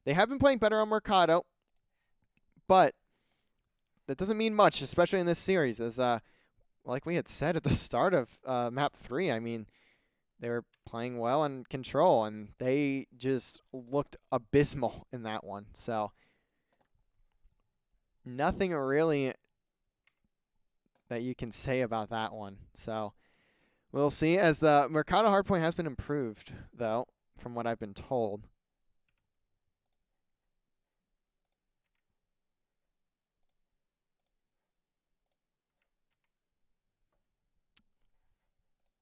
they have been playing better on Mercado, but that doesn't mean much, especially in this series, as like we had said at the start of map 3, I mean, they were playing well in control, and they just looked abysmal in that one. So nothing really that you can say about that one. So we'll see, as the Mercado hardpoint has been improved, though, from what I've been told.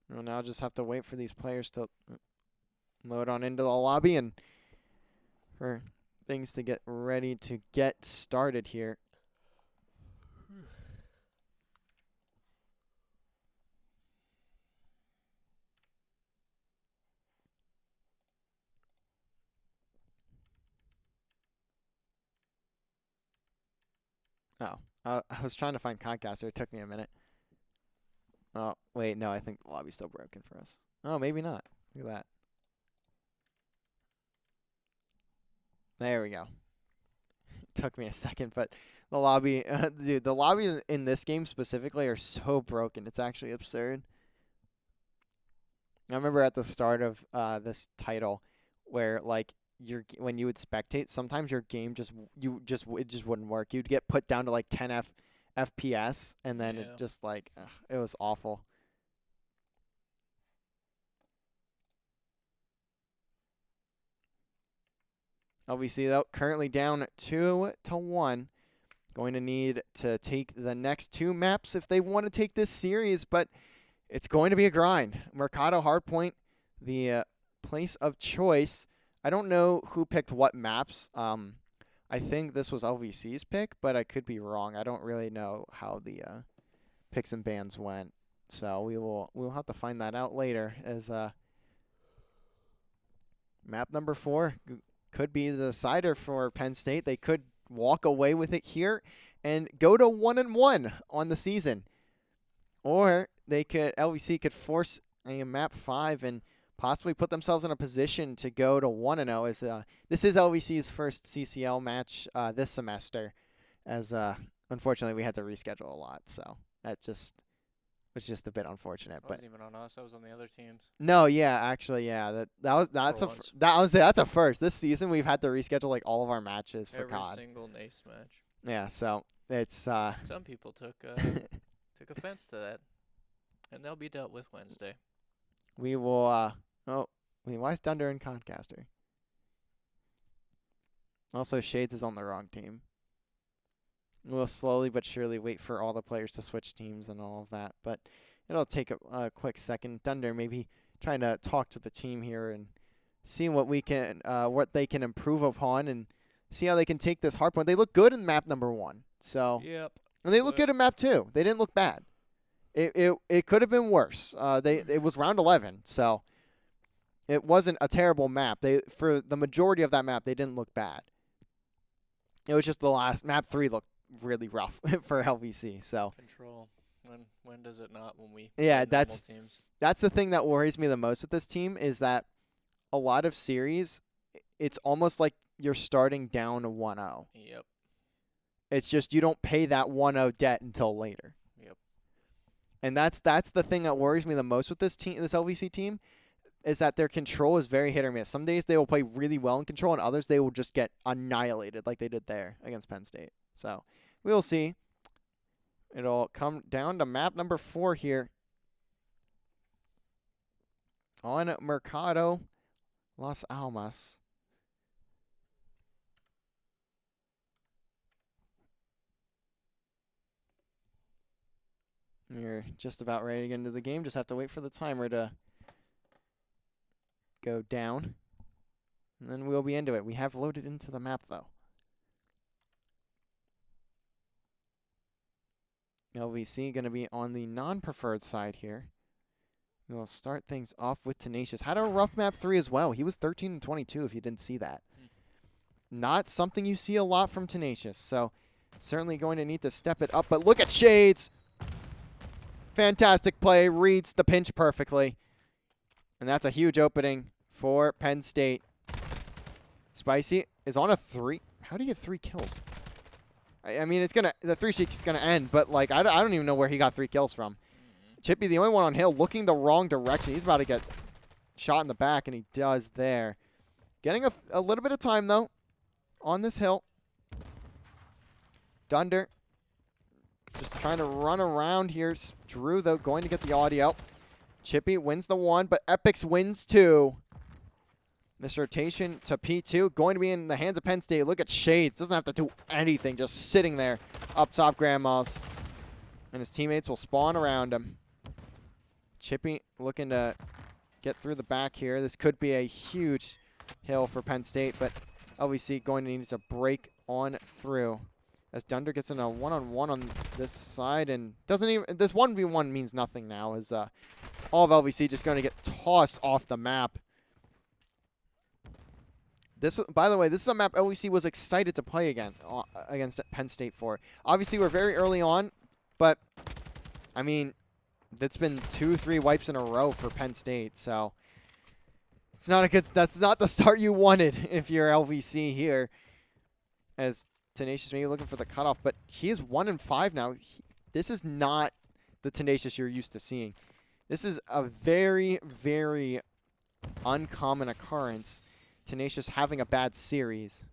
We'll now just have to wait for these players to load on into the lobby and for things to get ready to get started here. Oh, I was trying to find Concaster. It took me a minute. Oh, wait, no, I think the lobby's still broken for us. Oh, maybe not. Look at that. There we go. Took me a second, but the lobby, dude, the lobbies in this game specifically are so broken. It's actually absurd. I remember at the start of this title where, like, when you would spectate, sometimes your game it just wouldn't work. You'd get put down to like 10 FPS, and then it just like it was awful. LVC, though, currently down 2-1. Going to need to take the next 2 maps if they want to take this series, but it's going to be a grind. Mercado Hardpoint, the place of choice. I don't know who picked what maps. I think this was LVC's pick, but I could be wrong. I don't really know how the picks and bans went, so we'll have to find that out later. As map number 4 could be the decider for Penn State. They could walk away with it here and go to 1-1 on the season, or LVC could force a map 5 and possibly put themselves in a position to go to 1-0. As this is LVC's first CCL match this semester, as unfortunately we had to reschedule a lot, so that was just a bit unfortunate. That wasn't even on us. That was on the other teams. No, yeah, actually, yeah, that's a first. This season we've had to reschedule like all of our matches for COD. Every single NACE match. Yeah, so it's some people took offense to that, and they'll be dealt with Wednesday. We will. Why is Dunder in Concaster? Also, Shades is on the wrong team. We'll slowly but surely wait for all the players to switch teams and all of that, but it'll take a quick second. Dunder maybe trying to talk to the team here and see what they can improve upon and see how they can take this hardpoint. They look good in map number 1, so yep. And they look good in map 2. They didn't look bad. It could have been worse. It was round 11, so it wasn't a terrible map. For the majority of that map, they didn't look bad. It was just the last map 3 looked really rough for LVC. So control. When does it not? When we teams. That's the thing that worries me the most with this team is that a lot of series, it's almost like you're starting down a 1-0. Yep. It's just you don't pay that 1-0 debt until later. Yep. And that's the thing that worries me the most with this LVC team, is that their control is very hit or miss. Some days they will play really well in control, and others they will just get annihilated like they did there against Penn State. So we will see. It'll come down to map number 4 here on Mercado Las Almas. We're just about ready to get into the game. Just have to wait for the timer to go down, and then we'll be into it. We have loaded into the map, though. LVC going to be on the non-preferred side here. We'll start things off with Tenacious. Had a rough map 3 as well. He was 13-22 if you didn't see that. Not something you see a lot from Tenacious, so certainly going to need to step it up. But look at Shades. Fantastic play. Reads the pinch perfectly. And that's a huge opening for Penn State. Spicy is on a 3. How do you get 3 kills? I mean, the 3 streak is gonna end, but like I don't even know where he got 3 kills from. Chippy, the only one on hill, looking the wrong direction. He's about to get shot in the back, and he does there. Getting a little bit of time though on this hill. Dunder just trying to run around here. Drew though going to get the audio. Chippy wins the 1, but Epix wins 2. This rotation to P2 going to be in the hands of Penn State. Look at Shades. Doesn't have to do anything. Just sitting there up top Grandma's. And his teammates will spawn around him. Chippy looking to get through the back here. This could be a huge hill for Penn State, but LVC going to need to break on through. As Dunder gets in a one-on-one on this side, and doesn't even, this 1v1 means nothing now, as all of LVC just going to get tossed off the map. This, by the way, this is a map LVC was excited to play against Penn State for. Obviously, we're very early on, but I mean, that's been 2-3 wipes in a row for Penn State, so it's not a good. That's not the start you wanted if you're LVC here. As Tenacious maybe looking for the cutoff, but he is 1-5 now. This is not the Tenacious you're used to seeing. This is a very, very uncommon occurrence. Tenacious having a bad series.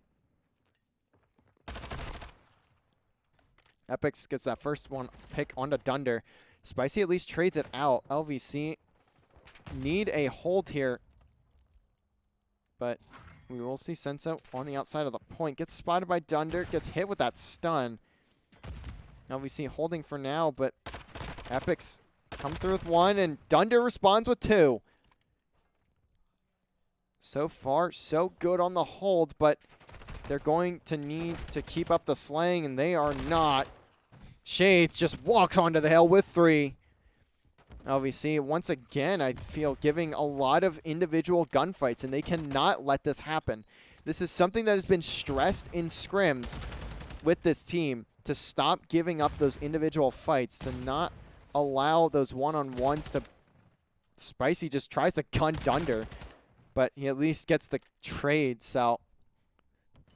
Epix gets that first one pick onto Dunder. Spicy at least trades it out. LVC need a hold here, but we will see Senso on the outside of the point. Gets spotted by Dunder. Gets hit with that stun. LVC holding for now, but Epix comes through with one, and Dunder responds with two. So far, so good on the hold, but they're going to need to keep up the slaying, and they are not. Shades just walks onto the hill with three. LVC, once again, I feel giving a lot of individual gunfights, and they cannot let this happen. This is something that has been stressed in scrims with this team, to stop giving up those individual fights, to not allow those one-on-ones to... Spicy just tries to gun Dunder, but he at least gets the trade, so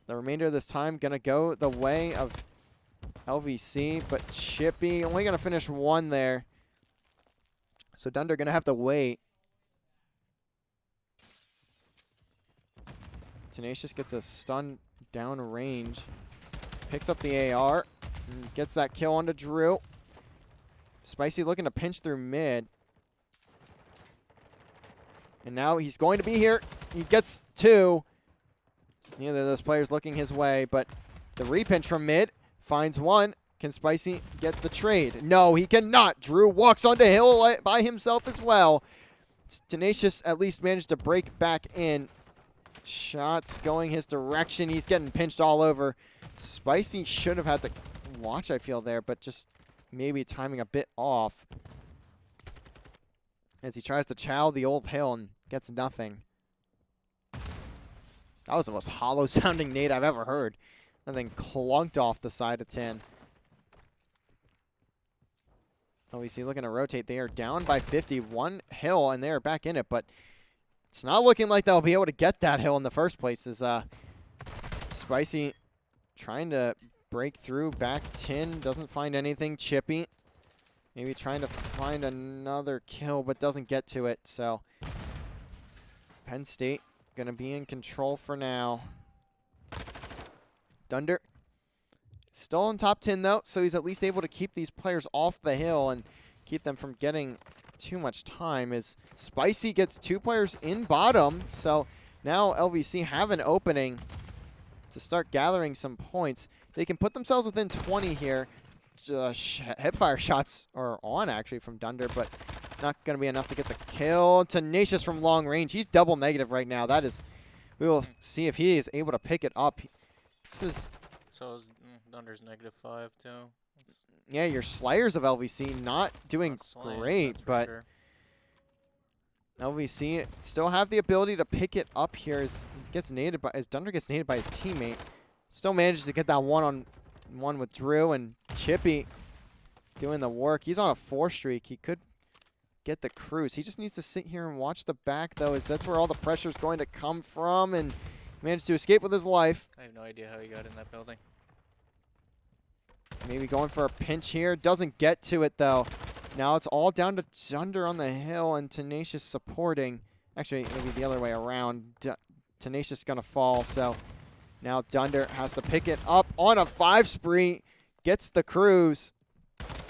the remainder of this time going to go the way of LVC, but Chippy only going to finish one there. So Dunder going to have to wait. Tenacious gets a stun down range. Picks up the AR. And gets that kill onto Drew. Spicy looking to pinch through mid. And now he's going to be here. He gets two. Neither of those players looking his way, but the repinch from mid finds one. Can Spicy get the trade? No, he cannot. Drew walks onto hill by himself as well. Tenacious at least managed to break back in. Shots going his direction. He's getting pinched all over. Spicy should have had the watch, I feel, there, but just maybe timing a bit off as he tries to chow the old hill and gets nothing. That was the most hollow-sounding nade I've ever heard. And then clunked off the side of 10. LVC looking to rotate. They are down by 51 hill, and they are back in it, but it's not looking like they'll be able to get that hill in the first place. As Spicy trying to break through back 10, doesn't find anything. Chippy maybe trying to find another kill, but doesn't get to it. So Penn State going to be in control for now. Dunder still in top 10 though, so he's at least able to keep these players off the hill and keep them from getting too much time, as Spicy gets two players in bottom. So now LVC have an opening to start gathering some points. They can put themselves within 20 here. Headfire shots are on actually from Dunder, but not going to be enough to get the kill. Tenacious from long range. He's double negative right now. That is, we will see if he is able to pick it up. This is... So is Dunder's -5 too. Yeah, your Slayers of LVC not doing great, but sure. LVC still have the ability to pick it up here as Dunder gets naded by his teammate. Still manages to get that one-on-one with Drew, and Chippy doing the work. He's on a 4 streak. He could get the cruise. He just needs to sit here and watch the back, though, as that's where all the pressure is going to come from, and managed to escape with his life. I have no idea how he got in that building. Maybe going for a pinch here. Doesn't get to it, though. Now it's all down to Dunder on the hill and Tenacious supporting. Actually, maybe the other way around. Tenacious going to fall, so now Dunder has to pick it up on a 5 spree. Gets the cruise.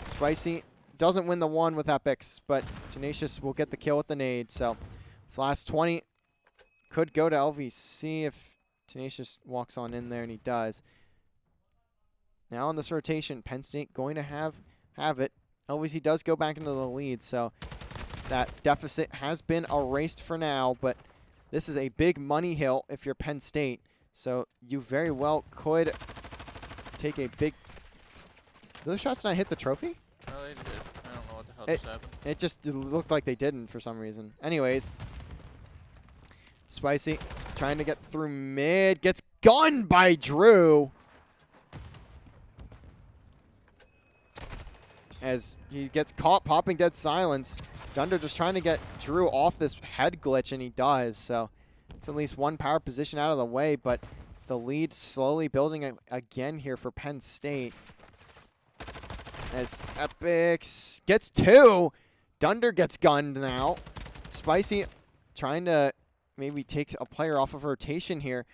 Spicy doesn't win the one with Epix, but Tenacious will get the kill with the nade. So this last 20 could go to LVC if Tenacious walks on in there, and he does. Now in this rotation, Penn State going to have it. LVC does go back into the lead, so that deficit has been erased for now, but this is a big money hill if you're Penn State, so you very well could take a big... Did those shots not hit the trophy? No, they did. I don't know what the hell just happened. It just looked like they didn't for some reason. Anyways, Spicy trying to get through mid, gets gunned by Drew. As he gets caught popping dead silence. Dunder just trying to get Drew off this head glitch, and he does. So it's at least one power position out of the way, but the lead slowly building again here for Penn State. As Epix gets 2. Dunder gets gunned now. Spicy trying to maybe take a player off of rotation here.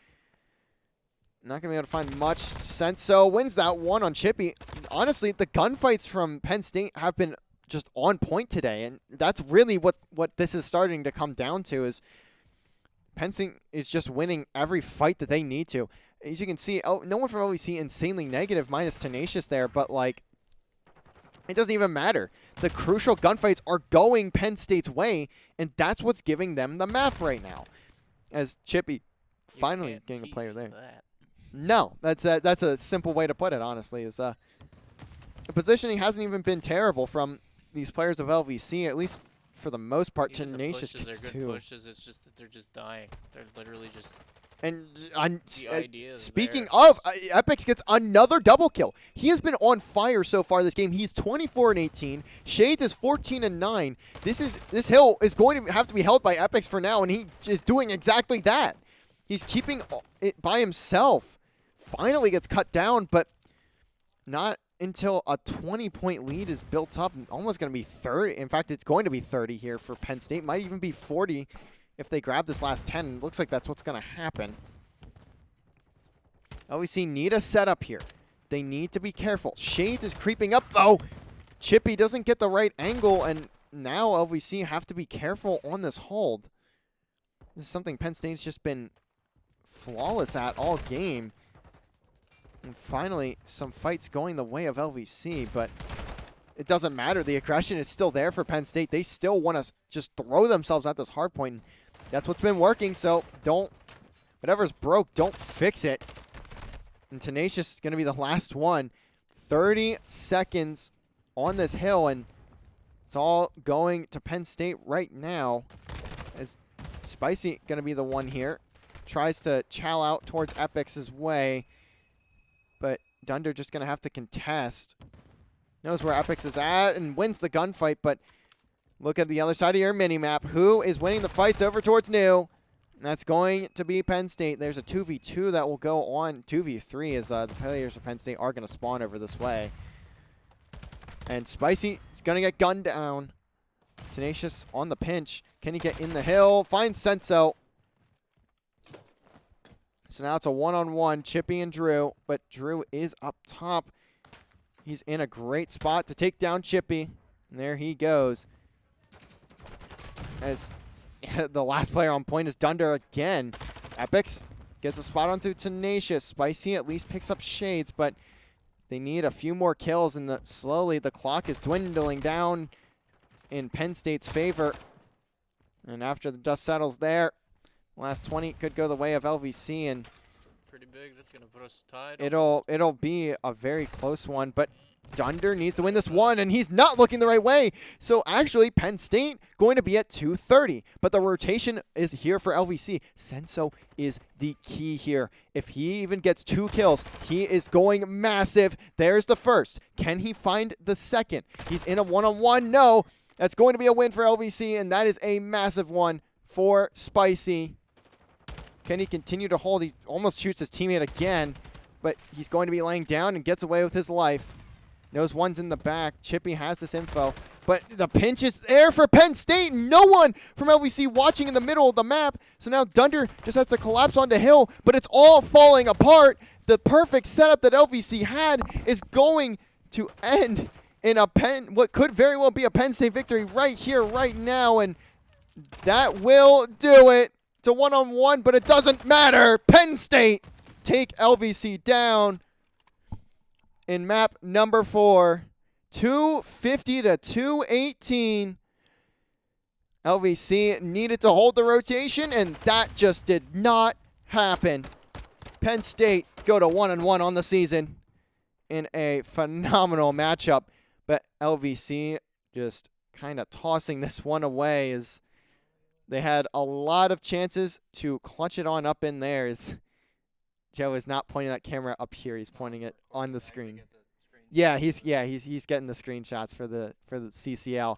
Not going to be able to find much sense. So wins that one on Chippy. Honestly, the gunfights from Penn State have been just on point today. And that's really what this is starting to come down to, is Penn State is just winning every fight that they need to. As you can see, no one from LVC insanely negative minus Tenacious there, but like, it doesn't even matter. The crucial gunfights are going Penn State's way, and that's what's giving them the map right now. As Chippy finally getting a player there. No, that's a simple way to put it, honestly, is the positioning hasn't even been terrible from these players of LVC, at least for the most part. Even Tenacious the pushes gets are good 2. pushes, it's just that they're just dying. They're literally just... And the idea is speaking there. of, Epix gets another double kill. He has been on fire so far this game. He's 24-18. Shades is 14-9. This hill is going to have to be held by Epix for now, and he is doing exactly that. He's keeping it by himself. Finally gets cut down, but not until a 20-point lead is built up. Almost going to be 30. In fact, it's going to be 30 here for Penn State. Might even be 40 if they grab this last 10. Looks like that's what's going to happen. LVC need a setup here. They need to be careful. Shades is creeping up, though. Chippy doesn't get the right angle, and now LVC have to be careful on this hold. This is something Penn State's just been flawless at all game. And finally, some fights going the way of LVC, but it doesn't matter. The aggression is still there for Penn State. They still want to just throw themselves at this hard point. That's what's been working, so whatever's broke, don't fix it. And Tenacious is going to be the last one. 30 seconds on this hill, and it's all going to Penn State right now. As Spicy going to be the one here. Tries to chow out towards Epix's way, but Dunder just going to have to contest. Knows where Epix is at and wins the gunfight, but look at the other side of your mini-map. Who is winning the fights over towards New? And that's going to be Penn State. There's a 2v2 that will go on. 2v3 as the players of Penn State are going to spawn over this way. And Spicy is going to get gunned down. Tenacious on the pinch. Can he get in the hill? Finds Senso. So now it's a one-on-one, Chippy and Drew, but Drew is up top. He's in a great spot to take down Chippy, and there he goes. As the last player on point is Dunder again. Epix gets a spot onto Tenacious. Spicy at least picks up Shades, but they need a few more kills, and slowly the clock is dwindling down in Penn State's favor. And after the dust settles there, last 20 could go the way of LVC, and pretty big. That's gonna put us tied. It'll be a very close one, but Dunder needs to win this one, and he's not looking the right way. So actually, Penn State going to be at 230, but the rotation is here for LVC. Senso is the key here. If he even gets 2 kills, he is going massive. There's the first. Can he find the second? He's in a one-on-one. No, that's going to be a win for LVC, and that is a massive one for Spicy. Can he continue to hold? He almost shoots his teammate again, but he's going to be laying down and gets away with his life. Knows one's in the back. Chippy has this info, but the pinch is there for Penn State. No one from LVC watching in the middle of the map. So now Dunder just has to collapse onto hill, but it's all falling apart. The perfect setup that LVC had is going to end in what could very well be a Penn State victory right here, right now, and that will do it. It's a one-on-one, but it doesn't matter. Penn State take LVC down in map number 4. 250 to 218. LVC needed to hold the rotation, and that just did not happen. Penn State go to 1-1 on the season in a phenomenal matchup, but LVC just kind of tossing this one away as they had a lot of chances to clutch it on up in there. Joe is not pointing that camera up here. He's pointing it on the screen. Yeah, he's getting the screenshots for the CCL.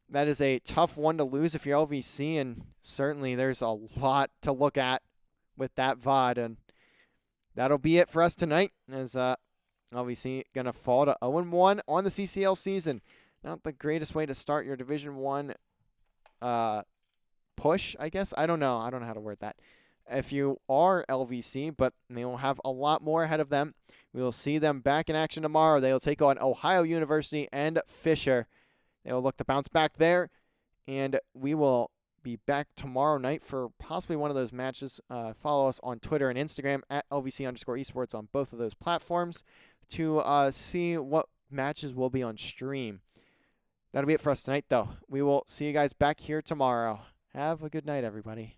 That is a tough one to lose if you're LVC, and certainly there's a lot to look at with that VOD, and that'll be it for us tonight as LVC going to fall to 0-1 on the CCL season. Not the greatest way to start your Division 1 push, I guess. I don't know how to word that. If you are LVC, but they will have a lot more ahead of them. We will see them back in action tomorrow. They will take on Ohio University and Fisher. They will look to bounce back there, and we will be back tomorrow night for possibly one of those matches. Follow us on Twitter and Instagram at LVC_esports on both of those platforms to see what matches will be on stream. That'll be it for us tonight, though. We will see you guys back here tomorrow. Have a good night, everybody.